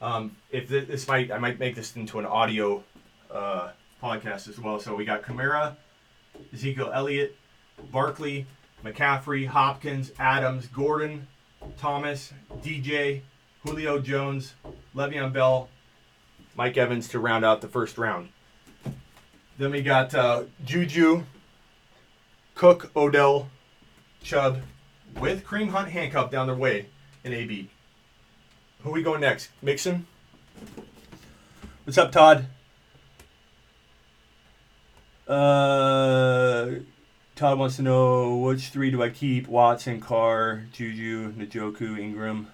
2.05. If this I might make this into an audio podcast as well. So we got Kamara, Ezekiel Elliott, Barkley, McCaffrey, Hopkins, Adams, Gordon, Thomas, DJ, Julio Jones, LeVeon Bell, Mike Evans to round out the first round. Then we got JuJu, Cook, Odell, Chubb, with Kareem Hunt handcuffed down their way in AB. Who we going next? Mixon? What's up, Todd? Todd wants to know which three do I keep? Watson, Carr, JuJu, Njoku, Ingram.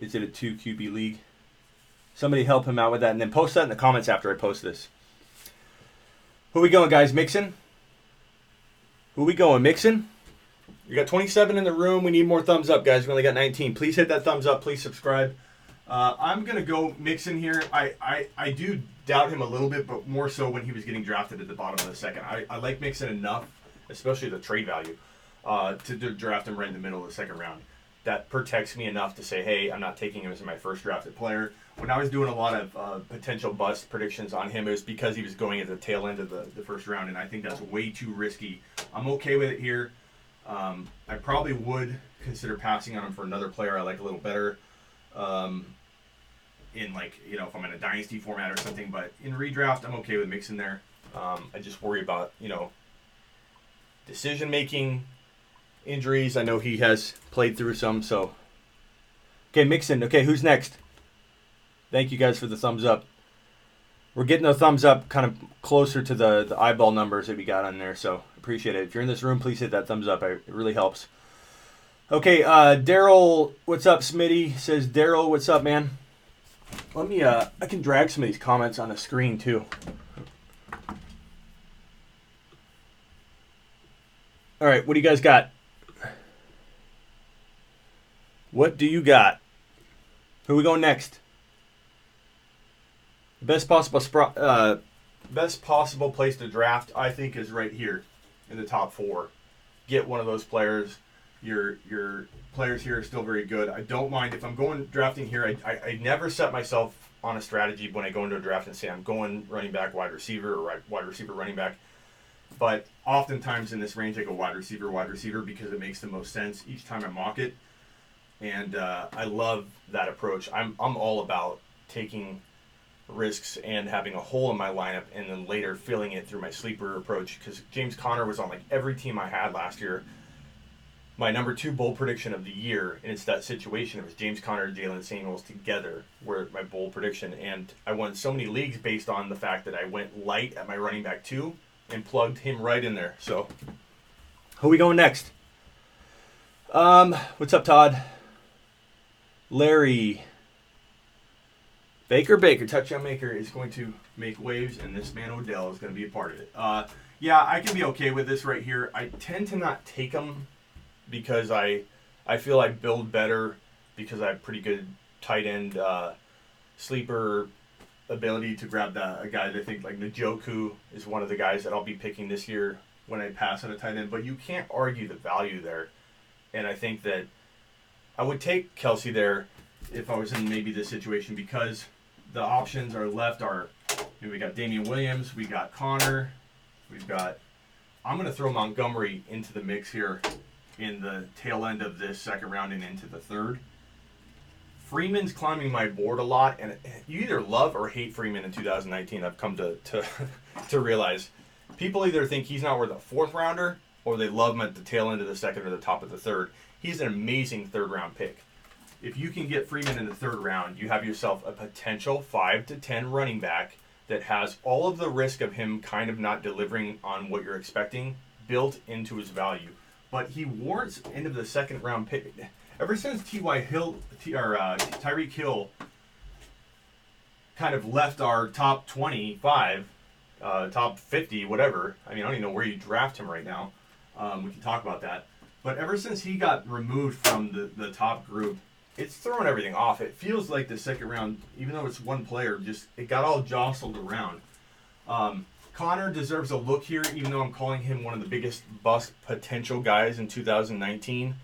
Is it a 2 QB league? Somebody help him out with that, and then post that in the comments after I post this. Who we going, guys? Mixon? Who we going? Mixon? We got 27 in the room. We need more thumbs up, guys. We only got 19. Please hit that thumbs up. Please subscribe. I'm going to go Mixon here. I do doubt him a little bit, but more so when he was getting drafted at the bottom of the second. I like Mixon enough, especially the trade value, to draft him right in the middle of the second round. That protects me enough to say, hey, I'm not taking him as my first drafted player. When I was doing a lot of potential bust predictions on him, it was because he was going at the tail end of the first round, and I think that's way too risky. I'm okay with it here. I probably would consider passing on him for another player I like a little better. In if I'm in a dynasty format or something, but in redraft, I'm okay with mixing there. I just worry about, decision making, injuries. I know he has played through some, so. Okay, Mixon. Okay, who's next? Thank you guys for the thumbs up. We're getting the thumbs up kind of closer to the eyeball numbers that we got on there, so appreciate it. If you're in this room, please hit that thumbs up. It really helps. Okay, Daryl, what's up, Smitty? Says, Daryl, what's up, man? Let me, I can drag some of these comments on the screen, too. All right, what do you guys got? What do you got? Who are we going next? Best possible place to draft, I think, is right here in the top 4. Get one of those players. Your players here are still very good. I don't mind if I'm going drafting here. I never set myself on a strategy when I go into a draft and say I'm going running back, wide receiver, or wide receiver, running back. But oftentimes in this range, I go wide receiver because it makes the most sense each time I mock it. And I love that approach. I'm all about taking risks and having a hole in my lineup and then later filling it through my sleeper approach, because James Conner was on every team I had last year. My number 2 bold prediction of the year, and it's that situation. It was James Conner and Jalen Samuels together were my bold prediction, and I won so many leagues based on the fact that I went light at my running back 2 and plugged him right in there. So, who are we going next? What's up, Todd? Larry. Baker, touchdown maker, is going to make waves, and this man Odell is going to be a part of it. Yeah, I can be okay with this right here. I tend to not take him because I feel I build better because I have pretty good tight end sleeper ability to grab a guy that I think like Njoku is one of the guys that I'll be picking this year when I pass on a tight end. But you can't argue the value there. And I think that I would take Kelsey there if I was in maybe this situation, because the options are left are, we got Damian Williams, we got Connor, I'm going to throw Montgomery into the mix here in the tail end of this second round and into the third. Freeman's climbing my board a lot, and you either love or hate Freeman in 2019. I've come to realize people either think he's not worth a 4th rounder or they love him at the tail end of the second or the top of the third. He's an amazing third-round pick. If you can get Freeman in the third round, you have yourself a potential 5 to 10 running back that has all of the risk of him kind of not delivering on what you're expecting built into his value. But he warrants end of the second round pick. Ever since Tyreek Hill kind of left our top 25, top 50, whatever. I mean, I don't even know where you draft him right now. We can talk about that. But ever since he got removed from the top group, it's throwing everything off. It feels like the second round, even though it's one player, just it got all jostled around. Connor deserves a look here, even though I'm calling him one of the biggest bust potential guys in 2019.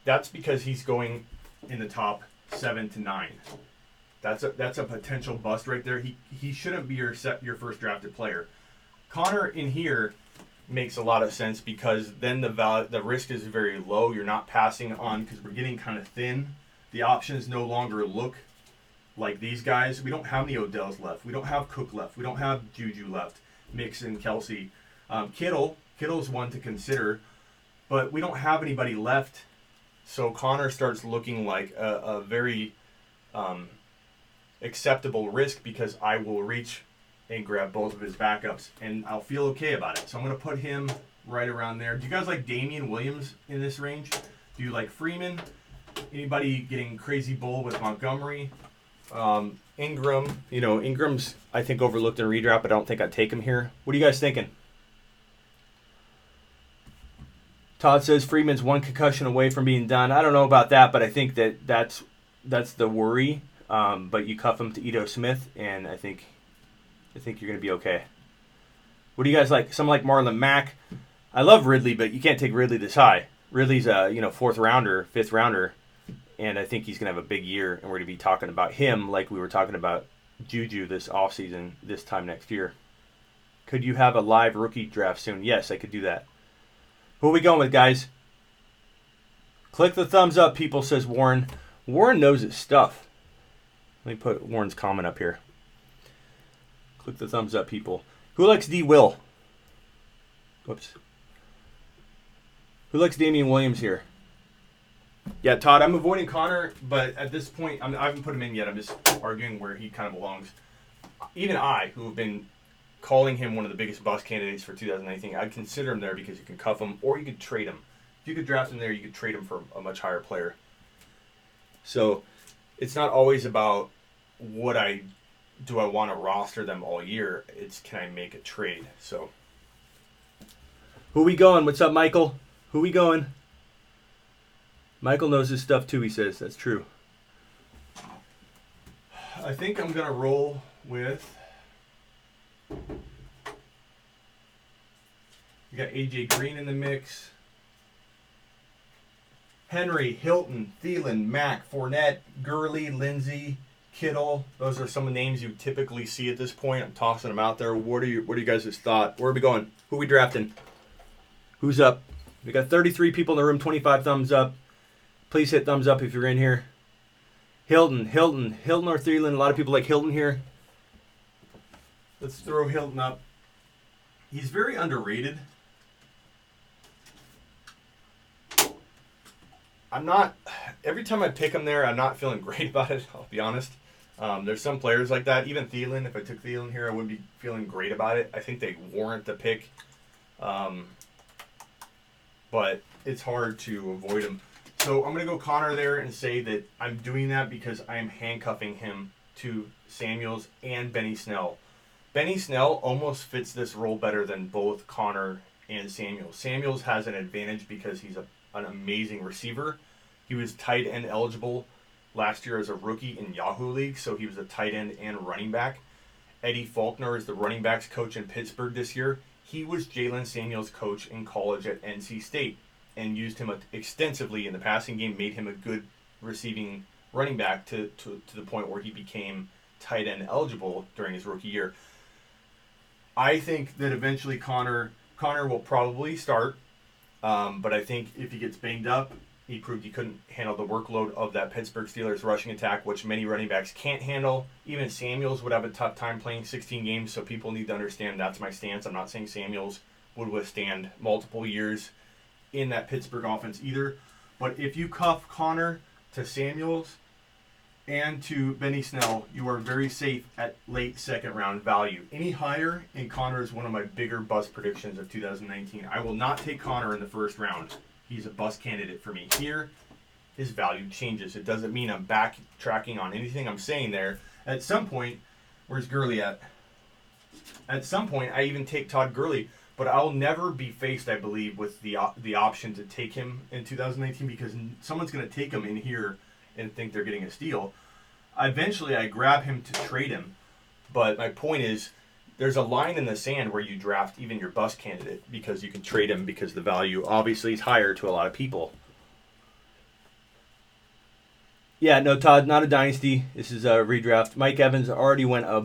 That's because he's going in the top 7 to 9. That's a potential bust right there. He shouldn't be your first drafted player. Connor in here makes a lot of sense because then the risk is very low. You're not passing on because we're getting kind of thin. The options no longer look like these guys. We don't have any Odells left. We don't have Cook left. We don't have JuJu left. Mixon, Kelsey. Kittle's one to consider. But we don't have anybody left. So Connor starts looking like a very acceptable risk because I will reach and grab both of his backups, and I'll feel okay about it. So I'm going to put him right around there. Do you guys like Damian Williams in this range? Do you like Freeman? Anybody getting crazy bull with Montgomery? Ingram. You know, Ingram's, I think, overlooked in redraft, but I don't think I'd take him here. What are you guys thinking? Todd says Freeman's one concussion away from being done. I don't know about that, but I think that's the worry. But you cuff him to Edo Smith, and I think you're going to be okay. What do you guys like? Someone like Marlon Mack. I love Ridley, but you can't take Ridley this high. Ridley's a fourth rounder, fifth rounder, and I think he's going to have a big year, and we're going to be talking about him like we were talking about JuJu this offseason, this time next year. Could you have a live rookie draft soon? Yes, I could do that. Who are we going with, guys? Click the thumbs up, people, says Warren. Warren knows his stuff. Let me put Warren's comment up here. Click the thumbs up, people. Who likes D. Will? Whoops. Who likes Damian Williams here? Yeah, Todd, I'm avoiding Connor, but at this point, I haven't put him in yet. I'm just arguing where he kind of belongs. Even I, who have been calling him one of the biggest bust candidates for 2019, I'd consider him there because you can cuff him or you could trade him. If you could draft him there, you could trade him for a much higher player. So it's not always about do I want to roster them all year? It's can I make a trade? So who we going? What's up, Michael? Who we going? Michael knows his stuff too, he says. That's true. I think I'm going to roll with... You got A.J. Green in the mix. Henry, Hilton, Thielen, Mack, Fournette, Gurley, Lindsey, Kittle. Those are some of the names you typically see at this point. I'm tossing them out there. What are you guys' thought? Where are we going? Who are we drafting? Who's up? We got 33 people in the room, 25 thumbs up. Please hit thumbs up if you're in here. Hilton or Thielen. A lot of people like Hilton here. Let's throw Hilton up. He's very underrated. Every time I pick him there, I'm not feeling great about it, I'll be honest. There's some players like that. Even Thielen, if I took Thielen here, I wouldn't be feeling great about it. I think they warrant the pick. But it's hard to avoid him. So I'm going to go Connor there and say that I'm doing that because I am handcuffing him to Samuels and Benny Snell. Benny Snell almost fits this role better than both Connor and Samuels. Samuels has an advantage because he's an amazing receiver. He was tight end eligible last year as a rookie in Yahoo League, so he was a tight end and running back. Eddie Faulkner is the running backs coach in Pittsburgh this year. He was Jalen Samuels' coach in college at NC State and used him extensively in the passing game, made him a good receiving running back to the point where he became tight end eligible during his rookie year. I think that eventually Connor will probably start, but I think if he gets banged up, he proved he couldn't handle the workload of that Pittsburgh Steelers rushing attack, which many running backs can't handle. Even Samuels would have a tough time playing 16 games, so people need to understand that's my stance. I'm not saying Samuels would withstand multiple years in that Pittsburgh offense either. But if you cuff Connor to Samuels and to Benny Snell, you are very safe at late second round value. Any higher, and Connor is one of my bigger bust predictions of 2019. I will not take Connor in the first round. He's a bust candidate for me. Here, his value changes. It doesn't mean I'm backtracking on anything I'm saying there. At some point, where's Gurley at? At some point, I even take Todd Gurley, but I'll never be faced, I believe, with the option to take him in 2019 because someone's going to take him in here and think they're getting a steal. Eventually, I grab him to trade him, but my point is there's a line in the sand where you draft even your bust candidate because you can trade him because the value obviously is higher to a lot of people. Yeah, no, Todd, not a dynasty. This is a redraft. Mike Evans already went a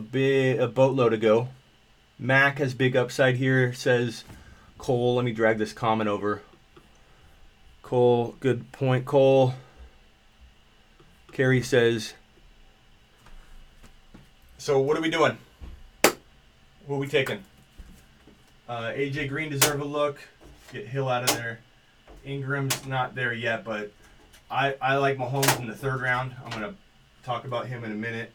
boatload ago. Mac has big upside here, says Cole. Let me drag this comment over. Cole, good point, Cole. Carrie says, so what are we doing? Who are we taking? AJ Green deserve a look. Get Hill out of there. Ingram's not there yet, but I like Mahomes in the third round. I'm going to talk about him in a minute.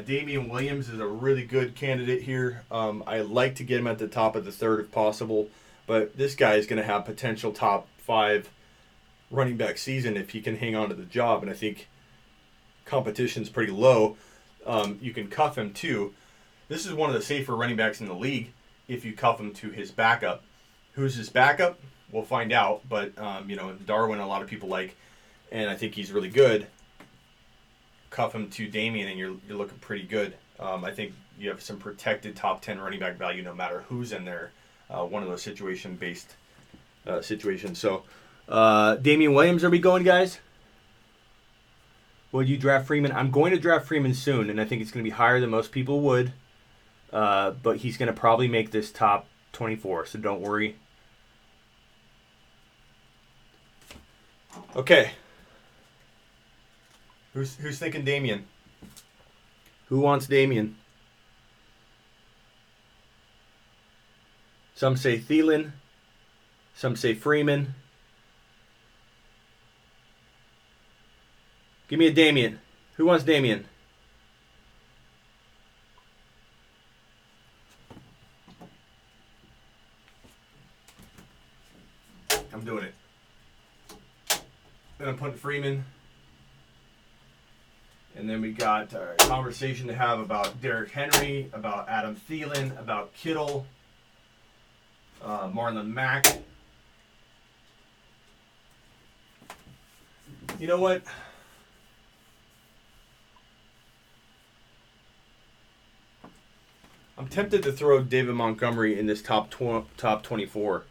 Damian Williams is a really good candidate here. I like to get him at the top of the third if possible, but this guy is going to have potential top 5 running back season if he can hang on to the job, and I think competition's pretty low. You can cuff him too. This is one of the safer running backs in the league if you cuff him to his backup. Who's his backup? We'll find out, but Darwin a lot of people like, and I think he's really good. Cuff him to Damian, and you're looking pretty good. I think you have some protected top 10 running back value no matter who's in there. One of those situation-based situations. So, Damian Williams, are we going, guys? Would you draft Freeman? I'm going to draft Freeman soon, and I think it's going to be higher than most people would. But he's going to probably make this top 24, so don't worry. Okay. Who's thinking Damian? Who wants Damian? Some say Thielen. Some say Freeman. Give me a Damian. Who wants Damian? I'm doing it. Then I'm putting Freeman. And then we got a conversation to have about Derrick Henry, about Adam Thielen, about Kittle, Marlon Mack. You know what? I'm tempted to throw David Montgomery in this top 24.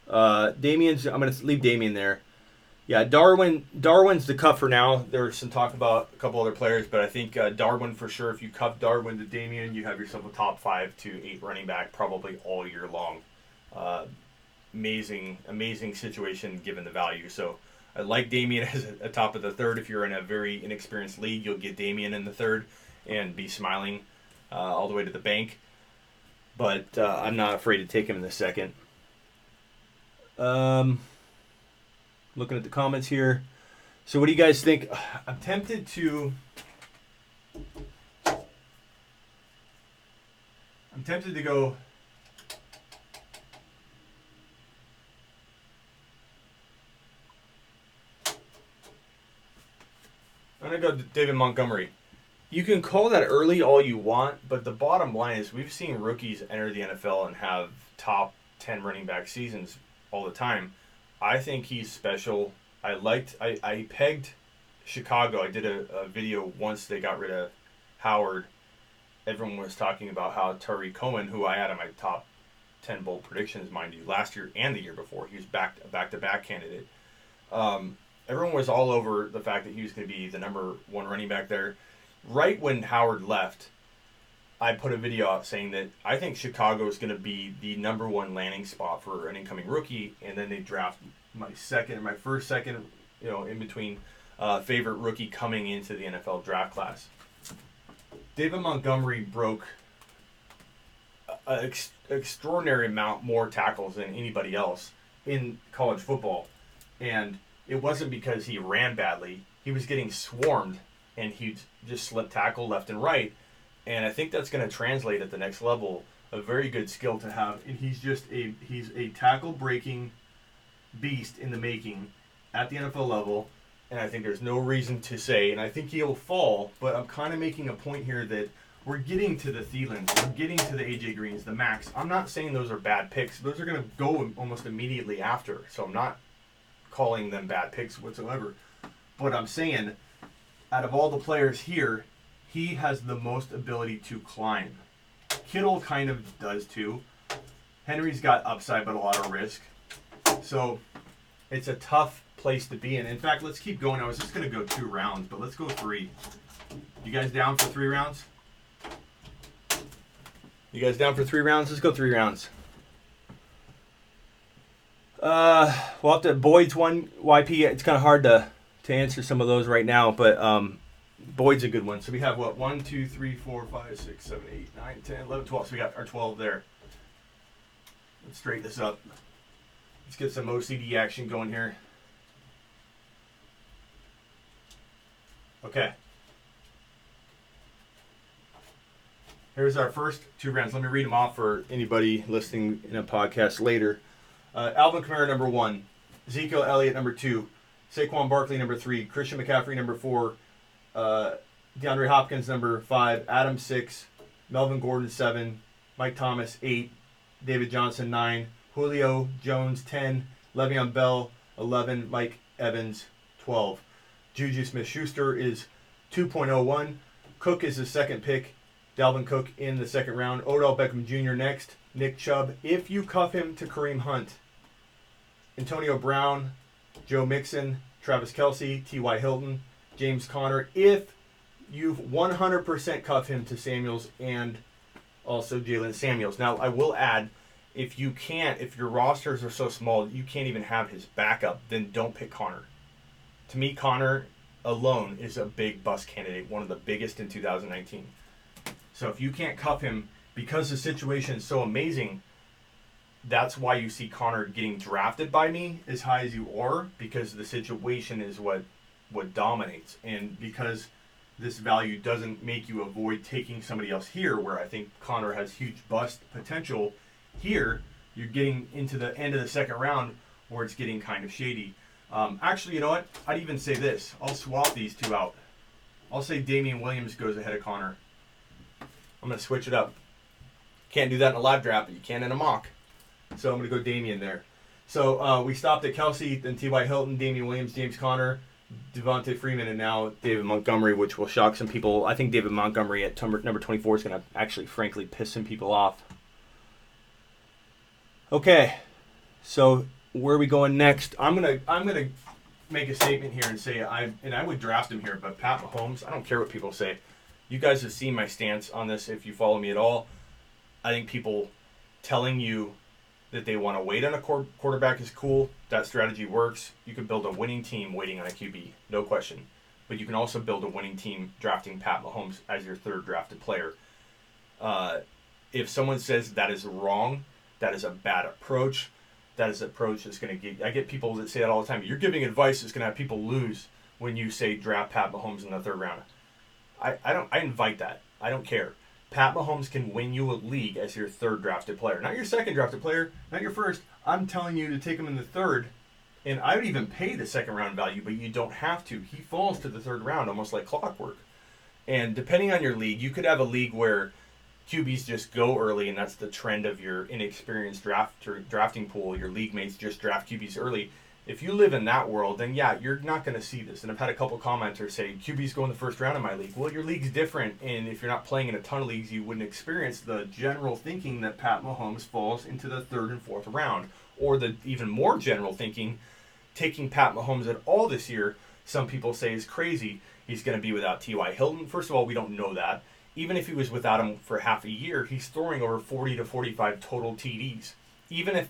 I'm going to leave Damian there. Yeah, Darwin's the cuff for now. There's some talk about a couple other players, but I think Darwin for sure. If you cuff Darwin to Damian, you have yourself a top 5 to 8 running back probably all year long. Amazing situation given the value. So I like Damian as a top of the third. If you're in a very inexperienced league, you'll get Damian in the third and be smiling all the way to the bank. But I'm not afraid to take him in the second. Looking at the comments here. So what do you guys think? I'm tempted to go I'm going to go David Montgomery. You can call that early all you want, but the bottom line is we've seen rookies enter the NFL and have top 10 running back seasons all the time. I think he's special. I pegged Chicago. I did a video once they got rid of Howard. Everyone was talking about how Tariq Cohen, who I had on my top 10 bold predictions, mind you, last year and the year before, he was back-to-back candidate. Everyone was all over the fact that he was going to be the number 1 running back there. Right when Howard left, I put a video out saying that I think Chicago is going to be the number 1 landing spot for an incoming rookie, and then they draft my first second, in between favorite rookie coming into the NFL draft class. David Montgomery broke an extraordinary amount more tackles than anybody else in college football, and it wasn't because he ran badly. He was getting swarmed, and he just slipped tackle left and right. And I think that's going to translate at the next level. A very good skill to have. And he's a tackle-breaking beast in the making at the NFL level. And I think there's no reason to say, and I think he'll fall, but I'm kind of making a point here that we're getting to the Thielens, we're getting to the A.J. Greens, the Max. I'm not saying those are bad picks. Those are going to go almost immediately after. So I'm not calling them bad picks whatsoever. But I'm saying, out of all the players here, he has the most ability to climb. Kittle kind of does too. Henry's got upside but a lot of risk. So it's a tough place to be in. In fact, let's keep going. I was just going to go 2 rounds, but let's go 3. You guys down for 3 rounds? You guys down for 3 rounds? Let's go 3 rounds. We'll have to Boyd's one YP. It's kind of hard to answer some of those right now, but Boyd's a good one. So we have what? 1, 2, 3, 4, 5, 6, 7, 8, 9, 10, 11, 12. So we got our 12 there. Let's straighten this up. Let's get some OCD action going here. Okay. Here's our first 2 rounds. Let me read them off for anybody listening in a podcast later. Alvin Kamara, number 1. Ezekiel Elliott, number 2. Saquon Barkley, number 3. Christian McCaffrey, number 4. DeAndre Hopkins, number 5. Adams, 6. Melvin Gordon, 7. Mike Thomas, 8. David Johnson, 9. Julio Jones, 10. LeVeon Bell, 11. Mike Evans, 12. JuJu Smith-Schuster is 2.01. Cook is his second pick. Dalvin Cook in the second round. Odell Beckham Jr. next. Nick Chubb, if you cuff him to Kareem Hunt. Antonio Brown, Joe Mixon, Travis Kelce, T.Y. Hilton, James Conner, if you've 100% cuff him to Samuels and also Jalen Samuels. Now, I will add, if you can't, if your rosters are so small you can't even have his backup, then don't pick Conner. To me, Conner alone is a big bust candidate, one of the biggest in 2019. So if you can't cuff him because the situation is so amazing, that's why you see Conner getting drafted by me as high as you are, because the situation is what dominates. And because this value doesn't make you avoid taking somebody else here, where I think Conner has huge bust potential, here you're getting into the end of the second round where it's getting kind of shady. Actually, you know what? I'd even say this. I'll swap these 2 out. I'll say Damian Williams goes ahead of Conner. I'm going to switch it up. Can't do that in a live draft, but you can in a mock. So I'm going to go Damian there. So we stopped at Kelce, then T.Y. Hilton, Damian Williams, James Conner, Devontae Freeman, and now David Montgomery, which will shock some people. I think David Montgomery at number 24 is going to actually, frankly, piss some people off. Okay, so where are we going next? I'm gonna make a statement here and say I would draft him here, but Pat Mahomes, I don't care what people say. You guys have seen my stance on this if you follow me at all. I think people telling you that they want to wait on a quarterback is cool. That strategy works. You can build a winning team waiting on a QB, no question. But you can also build a winning team drafting Pat Mahomes as your 3rd drafted player. If someone says that is wrong, that is a bad approach. That is an approach that's going to get... I get people that say that all the time. You're giving advice that's going to have people lose when you say draft Pat Mahomes in the 3rd round. I invite that. I don't care. Pat Mahomes can win you a league as your 3rd drafted player. Not your 2nd drafted player, not your 1st. I'm telling you to take him in the 3rd, and I would even pay the 2nd round value, but you don't have to. He falls to the 3rd round almost like clockwork. And depending on your league, you could have a league where QBs just go early, and that's the trend of your inexperienced drafting pool. Your league mates just draft QBs early. If you live in that world, then yeah, you're not going to see this. And I've had a couple commenters say, QBs go in the 1st round in my league. Well, your league's different, and if you're not playing in a ton of leagues, you wouldn't experience the general thinking that Pat Mahomes falls into the 3rd and 4th round. Or the even more general thinking, taking Pat Mahomes at all this year, some people say is crazy. He's going to be without T.Y. Hilton. First of all, we don't know that. Even if he was without him for half a year, he's throwing over 40 to 45 total TDs. Even if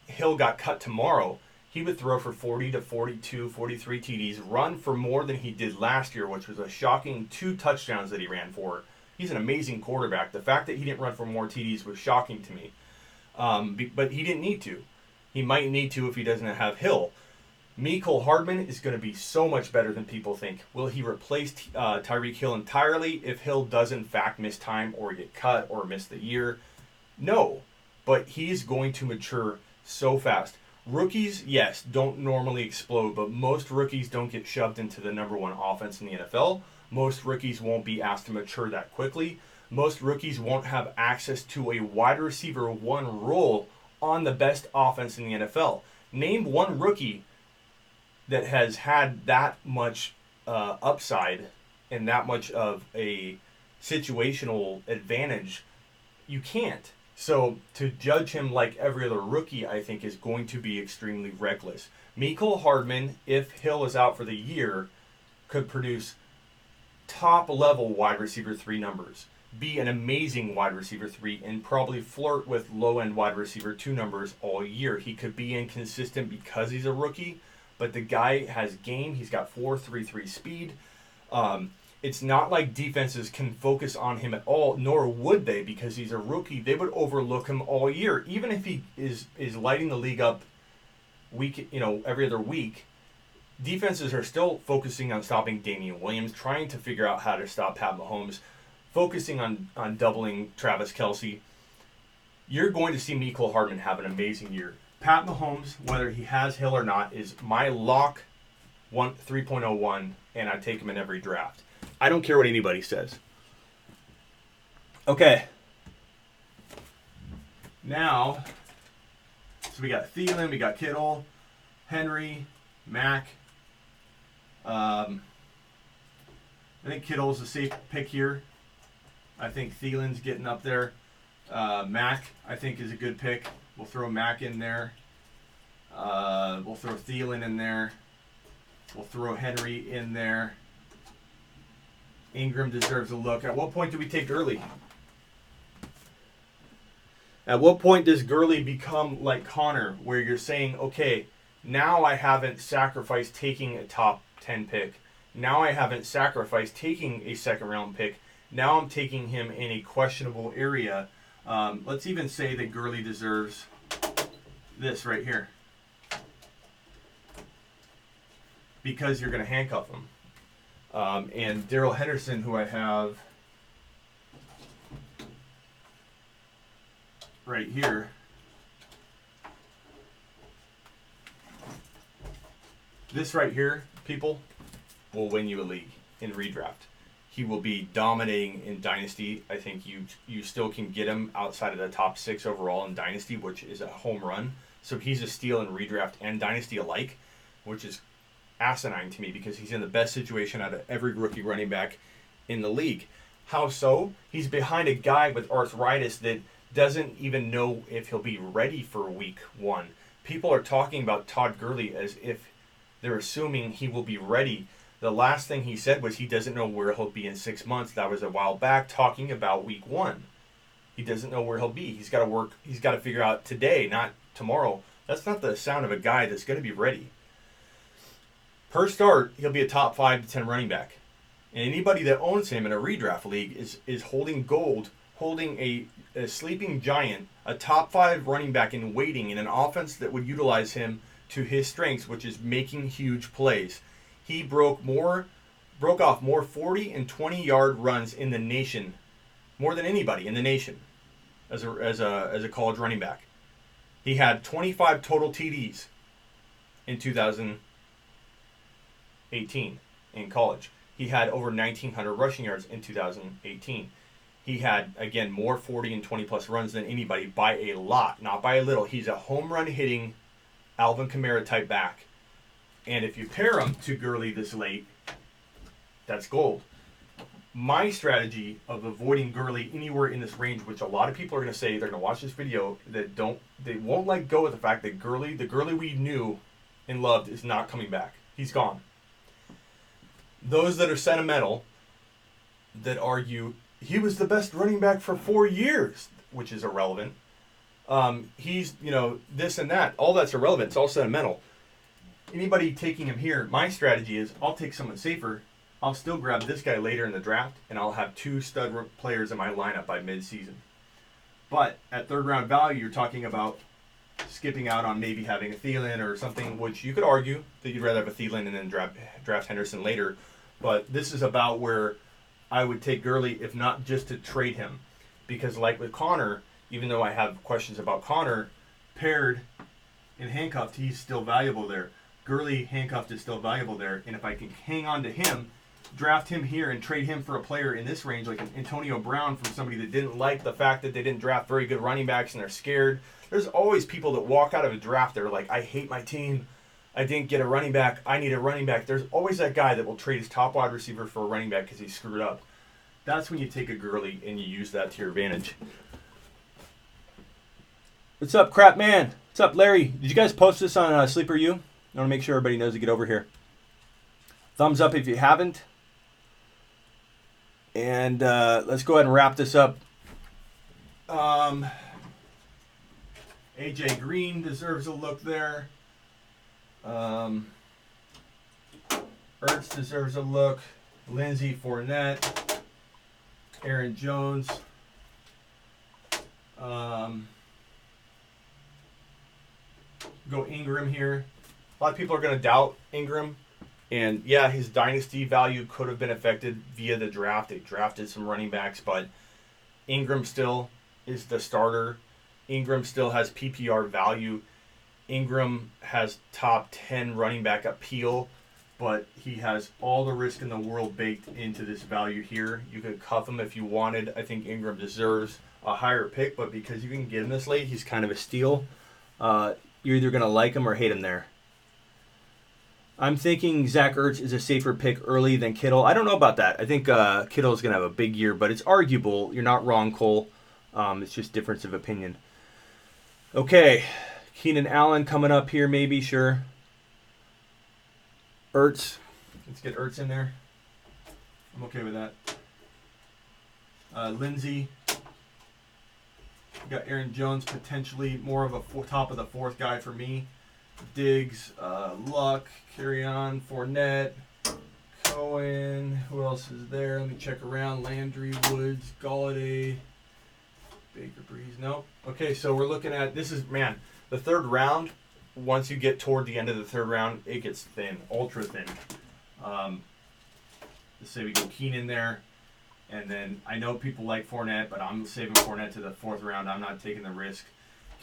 Hill got cut tomorrow, he would throw for 40 to 42, 43 TDs, run for more than he did last year, which was a shocking 2 touchdowns that he ran for. He's an amazing quarterback. The fact that he didn't run for more TDs was shocking to me. But he didn't need to. He might need to if he doesn't have Hill. Mecole Hardman is going to be so much better than people think. Will he replace Tyreek Hill entirely if Hill does in fact miss time or get cut or miss the year? No, but he's going to mature so fast. Rookies, yes, don't normally explode, but most rookies don't get shoved into the number one offense in the NFL. Most rookies won't be asked to mature that quickly. Most rookies won't have access to a wide receiver one role on the best offense in the NFL. Name one rookie that has had that much upside and that much of a situational advantage. You can't. So to judge him like every other rookie, I think, is going to be extremely reckless. Mecole Hardman, if Hill is out for the year, could produce top-level wide receiver 3 numbers, be an amazing wide receiver 3, and probably flirt with low-end wide receiver 2 numbers all year. He could be inconsistent because he's a rookie, but the guy has game. He's got 4.33 speed. It's not like defenses can focus on him at all, nor would they, because he's a rookie. They would overlook him all year, even if he is lighting the league up every other week. Defenses are still focusing on stopping Damian Williams, trying to figure out how to stop Pat Mahomes, focusing on doubling Travis Kelce. You're going to see Mecole Hardman have an amazing year. Pat Mahomes, whether he has Hill or not, is my lock 3.01, and I take him in every draft. I don't care what anybody says. Okay. Now, so we got Thielen, we got Kittle, Henry, Mack. I think Kittle's a safe pick here. I think Thielen's getting up there. Mack, I think, is a good pick. We'll throw Mack in there. We'll throw Thielen in there. We'll throw Henry in there. Ingram deserves a look. At what point do we take Gurley? At what point does Gurley become like Connor, where you're saying, okay, now I haven't sacrificed taking a top 10 pick. Now I haven't sacrificed taking a second round pick. Now I'm taking him in a questionable area. Let's even say that Gurley deserves this right here, because you're going to handcuff him. And Darrell Henderson, who I have right here, this right here, people, will win you a league in redraft. He will be dominating in Dynasty. I think you still can get him outside of the top 6 overall in Dynasty, which is a home run. So he's a steal in redraft and Dynasty alike, which is asinine to me because he's in the best situation out of every rookie running back in the league. How so? He's behind a guy with arthritis that doesn't even know if he'll be ready for week 1. People are talking about Todd Gurley as if they're assuming he will be ready. The last thing he said was he doesn't know where he'll be in 6 months. That was a while back, talking about week 1. He doesn't know where he'll be. He's got to work. He's got to figure out today, not tomorrow. That's not the sound of a guy that's going to be ready. Per start, he'll be a top 5 to 10 running back. And anybody that owns him in a redraft league is holding gold, holding a sleeping giant, a top 5 running back in waiting in an offense that would utilize him to his strengths, which is making huge plays. He broke off more 40 and 20-yard runs in the nation, more than anybody in the nation as a college running back. He had 25 total TDs in 2018 in college. He had over 1,900 rushing yards in 2018. He had, again, more 40 and 20-plus runs than anybody by a lot, not by a little. He's a home run hitting Alvin Kamara type back. And if you pair him to Gurley this late, that's gold. My strategy of avoiding Gurley anywhere in this range, which a lot of people are going to say, they're going to watch this video, they won't let go of the fact that the Gurley we knew and loved is not coming back. He's gone. Those that are sentimental, that argue he was the best running back for 4 years, which is irrelevant. He's, this and that. All that's irrelevant. It's all sentimental. Anybody taking him here, my strategy is I'll take someone safer. I'll still grab this guy later in the draft, and I'll have 2 stud players in my lineup by mid-season. But at third round value, you're talking about skipping out on maybe having a Thielen or something, which you could argue that you'd rather have a Thielen and then draft Henderson later. But this is about where I would take Gurley, if not just to trade him. Because like with Connor, even though I have questions about Connor, paired and handcuffed, he's still valuable there. Gurley handcuffed is still valuable there. And if I can hang on to him, draft him here and trade him for a player in this range, like an Antonio Brown, from somebody that didn't like the fact that they didn't draft very good running backs and they're scared. There's always people that walk out of a draft that are like, I hate my team. I didn't get a running back. I need a running back. There's always that guy that will trade his top wide receiver for a running back because he screwed up. That's when you take a Gurley and you use that to your advantage. What's up, crap man? What's up, Larry? Did you guys post this on Sleeper U? I want to make sure everybody knows to get over here. Thumbs up if you haven't. And let's go ahead and wrap this up. AJ Green deserves a look there. Ertz deserves a look. Lindsey Fournette. Aaron Jones. Go Ingram here. A lot of people are going to doubt Ingram. And yeah, his dynasty value could have been affected via the draft. They drafted some running backs, but Ingram still is the starter. Ingram still has PPR value. Ingram has top 10 running back appeal, but he has all the risk in the world baked into this value here. You could cuff him if you wanted. I think Ingram deserves a higher pick, but because you can get him this late, he's kind of a steal. You're either going to like him or hate him there. I'm thinking Zach Ertz is a safer pick early than Kittle. I don't know about that. I think Kittle is going to have a big year, but it's arguable. You're not wrong, Cole. It's just difference of opinion. Okay, Keenan Allen coming up here, maybe, sure. Ertz. Let's get Ertz in there. I'm okay with that. Lindsey. We got Aaron Jones, potentially more of a top of the fourth guy for me. Diggs, Luck, Kerryon, Fournette, Cohen. Who else is there? Let me check around. Landry, Woods, Galladay, Baker Breeze. Nope. Okay, so we're looking at, this is, man, the third round. Once you get toward the end of the third round, it gets thin, ultra thin. Let's say we go Keenan there. And then I know people like Fournette, but I'm saving Fournette to the fourth round. I'm not taking the risk.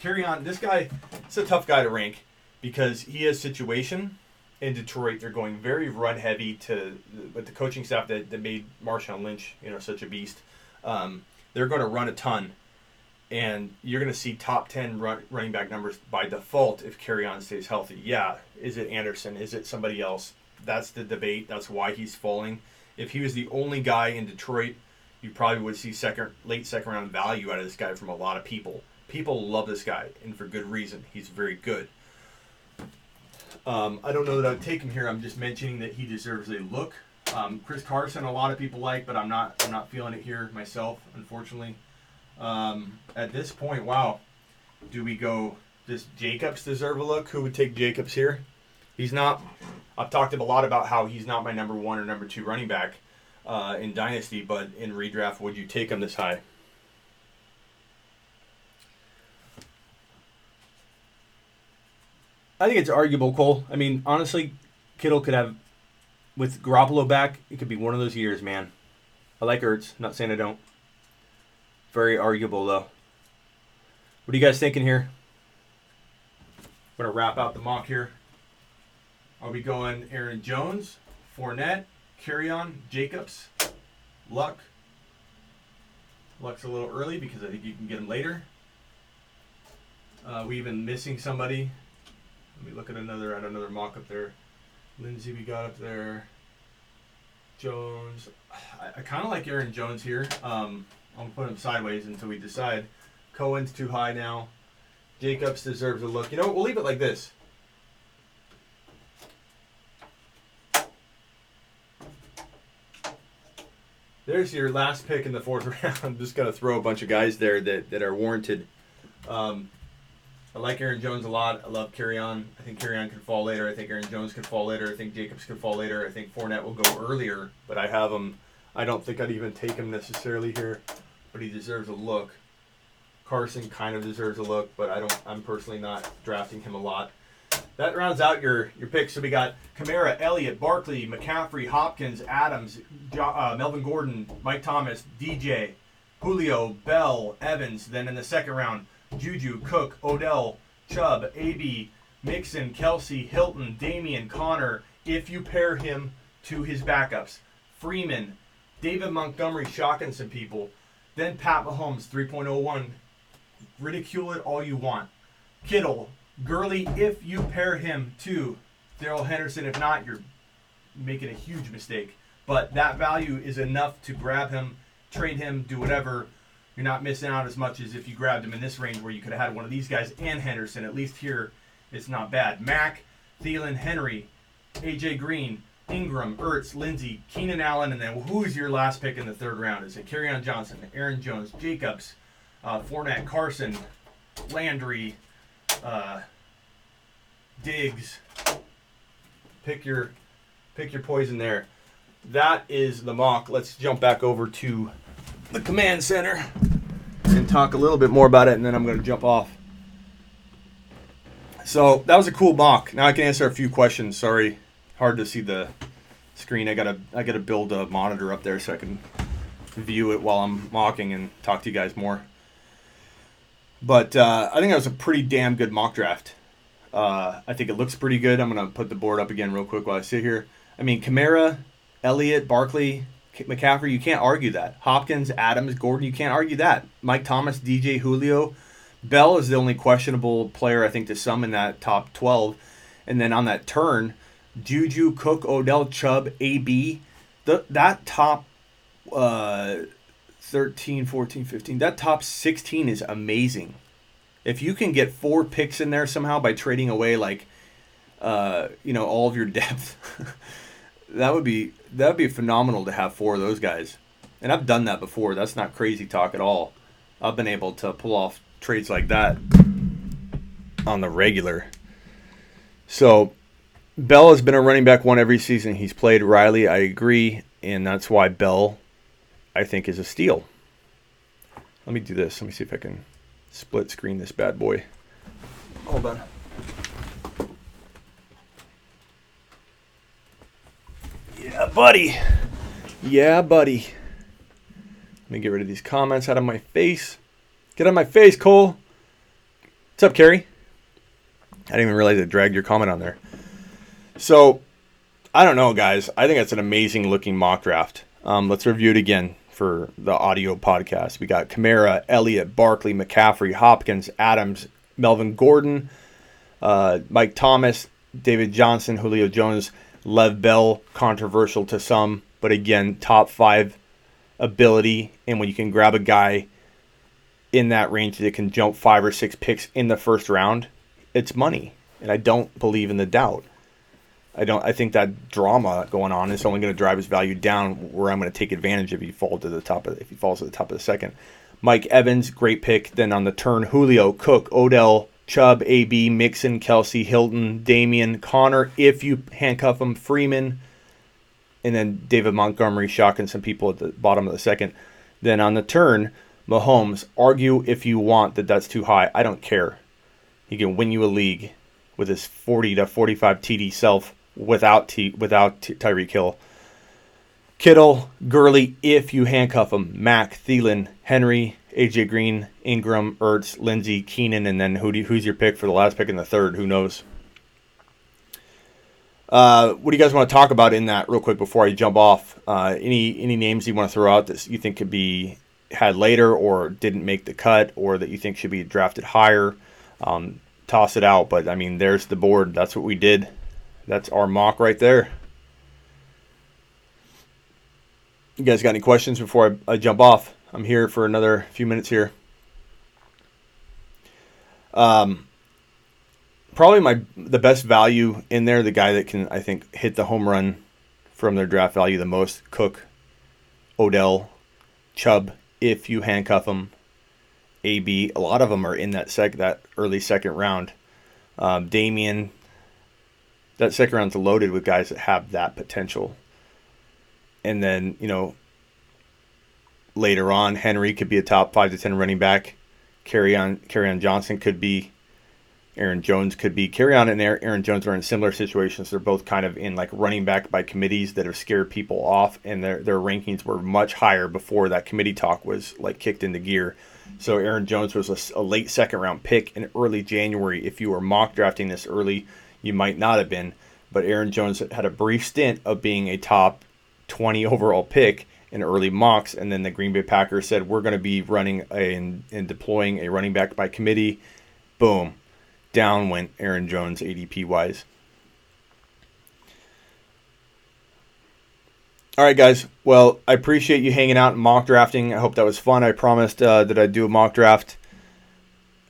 Kerryon, this guy, it's a tough guy to rank because he has situation. In Detroit, they're going very run heavy with the coaching staff that made Marshawn Lynch, such a beast. They're going to run a ton, and you're going to see top 10 running back numbers by default if Kerryon stays healthy. Yeah, is it Anderson? Is it somebody else? That's the debate. That's why he's falling. If he was the only guy in Detroit, you probably would see late second round value out of this guy from a lot of people. People love this guy, and for good reason. He's very good. I don't know that I'd take him here. I'm just mentioning that he deserves a look. Chris Carson, a lot of people like, but I'm not feeling it here myself, unfortunately. At this point, wow. Do we go, does Jacobs deserve a look? Who would take Jacobs here? He's not. I've talked a lot about how he's not my number one or number two running back in Dynasty, but in redraft, would you take him this high? I think it's arguable, Cole. I mean, honestly, Kittle could have, with Garoppolo back, it could be one of those years, man. I like Ertz. Not saying I don't. Very arguable, though. What are you guys thinking here? I'm going to wrap out the mock here. Are we going Aaron Jones, Fournette, Kerryon, Jacobs, Luck? Luck's a little early because I think you can get him later. We even missing somebody. Let me look at another mock up there. Lindsey we got up there. Jones. I kind of like Aaron Jones here. I'm going to put him sideways until we decide. Cohen's too high now. Jacobs deserves a look. We'll leave it like this. There's your last pick in the fourth round. I'm just going to throw a bunch of guys there that are warranted. I like Aaron Jones a lot. I love Kerryon. I think Kerryon could fall later. I think Aaron Jones could fall later. I think Jacobs could fall later. I think Fournette will go earlier, but I have him. I don't think I'd even take him necessarily here, but he deserves a look. Carson kind of deserves a look, but I'm personally not drafting him a lot. That rounds out your picks. So we got Kamara, Elliott, Barkley, McCaffrey, Hopkins, Adams, Melvin Gordon, Mike Thomas, DJ, Julio, Bell, Evans. Then in the second round, JuJu, Cook, Odell, Chubb, AB, Mixon, Kelsey, Hilton, Damian, Connor, if you pair him to his backups. Freeman, David Montgomery, shocking some people. Then Pat Mahomes, 3.01. Ridicule it all you want. Kittle, Gurley, if you pair him to Darrell Henderson. If not, you're making a huge mistake. But that value is enough to grab him, trade him, do whatever. You're not missing out as much as if you grabbed him in this range where you could have had one of these guys and Henderson. At least here, it's not bad. Mack, Thielen, Henry, AJ Green, Ingram, Ertz, Lindsey, Keenan Allen, and then who's your last pick in the third round? Is it Kerryon Johnson, Aaron Jones, Jacobs, Fournette, Carson, Landry, Diggs? Pick your poison there. That is the mock. Let's jump back over to the command center and talk a little bit more about it, and then I'm going to jump off. So that was a cool mock. Now I can answer a few questions. Sorry, hard to see the screen. I gotta build a monitor up there so I can view it while I'm mocking and talk to you guys more. But I think that was a pretty damn good mock draft. I think it looks pretty good. I'm going to put the board up again real quick while I sit here. I mean, Kamara, Elliott, Barkley, McCaffrey, you can't argue that. Hopkins, Adams, Gordon, you can't argue that. Mike Thomas, DJ, Julio. Bell is the only questionable player, I think, to some in that top 12. And then on that turn, JuJu, Cook, Odell, Chubb, AB. That top 13, 14, 15, that top 16 is amazing. If you can get 4 picks in there somehow by trading away all of your depth, that'd be phenomenal to have 4 of those guys. And I've done that before. That's not crazy talk at all. I've been able to pull off trades like that on the regular. So Bell has been a running back 1 every season he's played. Riley, I agree, and that's why Bell, I think, is a steal. Let me do this. Let me see if I can split screen this bad boy. Hold on. Yeah, buddy. Yeah, buddy. Let me get rid of these comments out of my face. Get out of my face, Cole. What's up, Carrie? I didn't even realize I dragged your comment on there. So, I don't know, guys. I think that's an amazing looking mock draft. Let's review it again for the audio podcast. We got Kamara, Elliott, Barkley, McCaffrey, Hopkins, Adams, Melvin Gordon, Mike Thomas, David Johnson, Julio Jones, Lev Bell, controversial to some, but again, top 5 ability. And when you can grab a guy in that range that can jump 5 or 6 picks in the first round, it's money. And I don't believe in the doubt. I think that drama going on is only going to drive his value down, where I'm going to take advantage if he falls to the top of the second. Mike Evans, great pick. Then on the turn, Julio, Cook, Odell, Chubb, AB, Mixon, Kelsey, Hilton, Damian, Connor, if you handcuff him, Freeman, and then David Montgomery shocking some people at the bottom of the second. Then on the turn, Mahomes, argue if you want that that's too high. I don't care. He can win you a league with his 40 to 45 TD self without Tyreek Hill. Kittle, Gurley, if you handcuff him. Mack, Thielen, Henry, AJ Green, Ingram, Ertz, Lindsey, Keenan, and then who's your pick for the last pick in the third? Who knows? What do you guys want to talk about in that real quick before I jump off? Any names you want to throw out that you think could be had later or didn't make the cut or that you think should be drafted higher? Toss it out. But, I mean, there's the board. That's what we did. That's our mock right there. You guys got any questions before I jump off? I'm here for another few minutes here. Probably the best value in there, the guy that can, I think, hit the home run from their draft value the most, Cook, Odell, Chubb, if you handcuff them, AB. A lot of them are in that early second round. Damian, that second round's loaded with guys that have that potential. And then, later on, Henry could be a top 5 to 10 running back. Kerryon Johnson could be. Aaron Jones could be. Kerryon and Aaron Jones are in similar situations. They're both kind of in like running back by committees that have scared people off, and their rankings were much higher before that committee talk was like kicked into gear. So Aaron Jones was a late second round pick in early January. If you were mock drafting this early, you might not have been. But Aaron Jones had a brief stint of being a top 20 overall pick in early mocks, and then the Green Bay Packers said, we're going to be running and deploying a running back by committee. Boom. Down went Aaron Jones ADP-wise. All right, guys. Well, I appreciate you hanging out and mock drafting. I hope that was fun. I promised that I'd do a mock draft.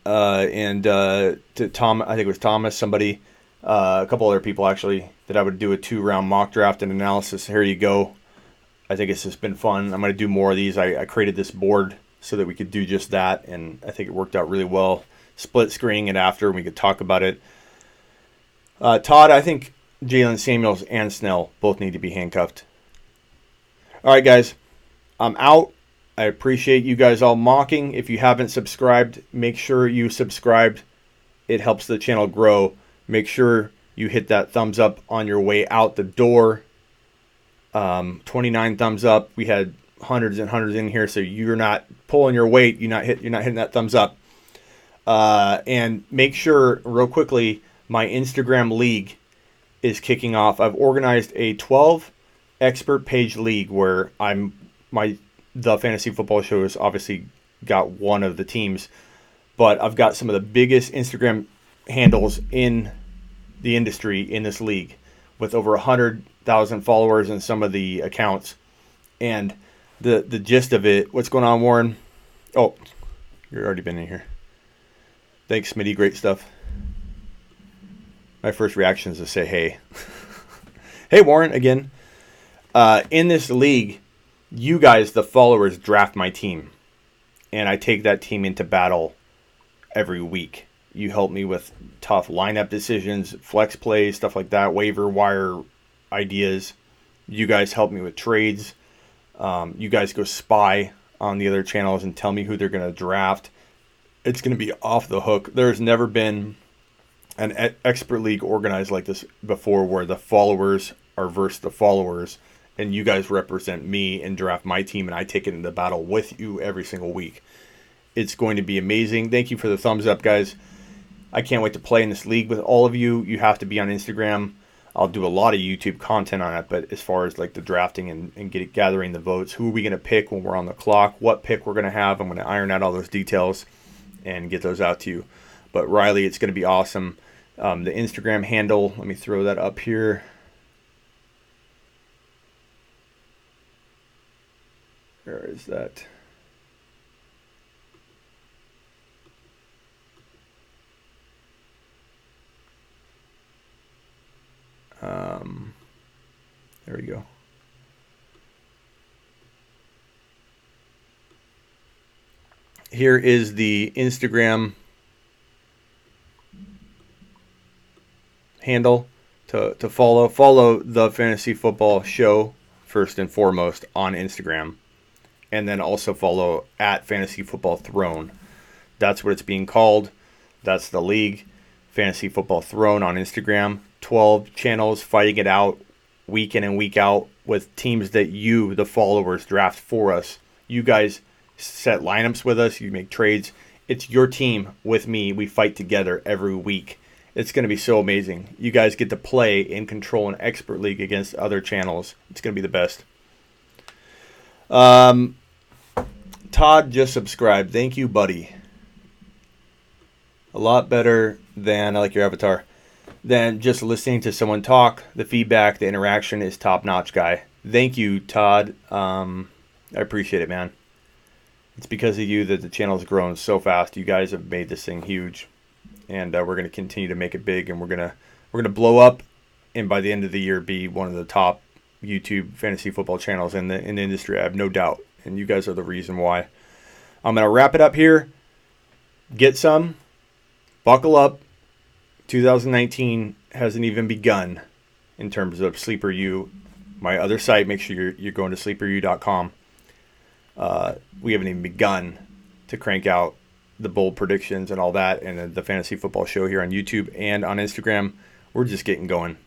To Tom, I think it was Thomas, somebody, a couple other people actually, that I would do a 2-round mock draft and analysis. Here you go. I think it's just been fun. I'm going to do more of these. I created this board so that we could do just that, and I think it worked out really well. Split screening it after, and we could talk about it. Todd, I think Jalen Samuels and Snell both need to be handcuffed. All right, guys. I'm out. I appreciate you guys all mocking. If you haven't subscribed, make sure you subscribed. It helps the channel grow. Make sure you hit that thumbs up on your way out the door. 29 thumbs up. We had hundreds and hundreds in here, so you're not pulling your weight. You're not hitting that thumbs up. And make sure, real quickly, my Instagram league is kicking off. I've organized a 12 expert page league where the Fantasy Football Show has obviously got one of the teams, but I've got some of the biggest Instagram handles in the industry in this league with over 100,000 followers in some of the accounts. And the gist of it, what's going on, Warren? Oh, you've already been in here. Thanks, Smitty. Great stuff. My first reaction is to say, hey. Hey, Warren, again. In this league, you guys, the followers, draft my team. And I take that team into battle every week. You help me with tough lineup decisions, flex plays, stuff like that, waiver wire ideas. You guys help me with trades. You guys go spy on the other channels and tell me who they're going to draft. It's going to be off the hook. There's never been an expert league organized like this before where the followers are versus the followers, and you guys represent me and draft my team, and I take it into battle with you every single week. It's going to be amazing. Thank you for the thumbs up, guys. I can't wait to play in this league with all of you. You have to be on Instagram. I'll do a lot of YouTube content on it, but as far as like the drafting and gathering the votes, who are we going to pick when we're on the clock, what pick we're going to have, I'm going to iron out all those details and get those out to you. But Riley, it's going to be awesome. The Instagram handle, let me throw that up here. Where is that? There we go. Here is the Instagram handle to follow. Follow the Fantasy Football Show first and foremost on Instagram. And then also follow at Fantasy Football Throne. That's what it's being called. That's the league. Fantasy Football Throne on Instagram. 12 channels fighting it out week in and week out with teams that you, the followers, draft for us. You guys set lineups with us. You make trades. It's your team with me. We fight together every week. It's going to be so amazing. You guys get to play and control an expert league against other channels. It's going to be the best. Todd just subscribed. Thank you, buddy. A lot better than, I like your avatar, than just listening to someone talk. The feedback, the interaction is top-notch, guy. Thank you, Todd. I appreciate it, man. It's because of you that the channel's grown so fast. You guys have made this thing huge, and we're going to continue to make it big, and we're gonna blow up, and by the end of the year, be one of the top YouTube fantasy football channels in the industry. I have no doubt, and you guys are the reason why. I'm gonna wrap it up here. Get some. Buckle up. 2019 hasn't even begun in terms of Sleeper U. My other site, make sure you're going to sleeperu.com. We haven't even begun to crank out the bold predictions and all that, and the fantasy football show here on YouTube and on Instagram. We're just getting going.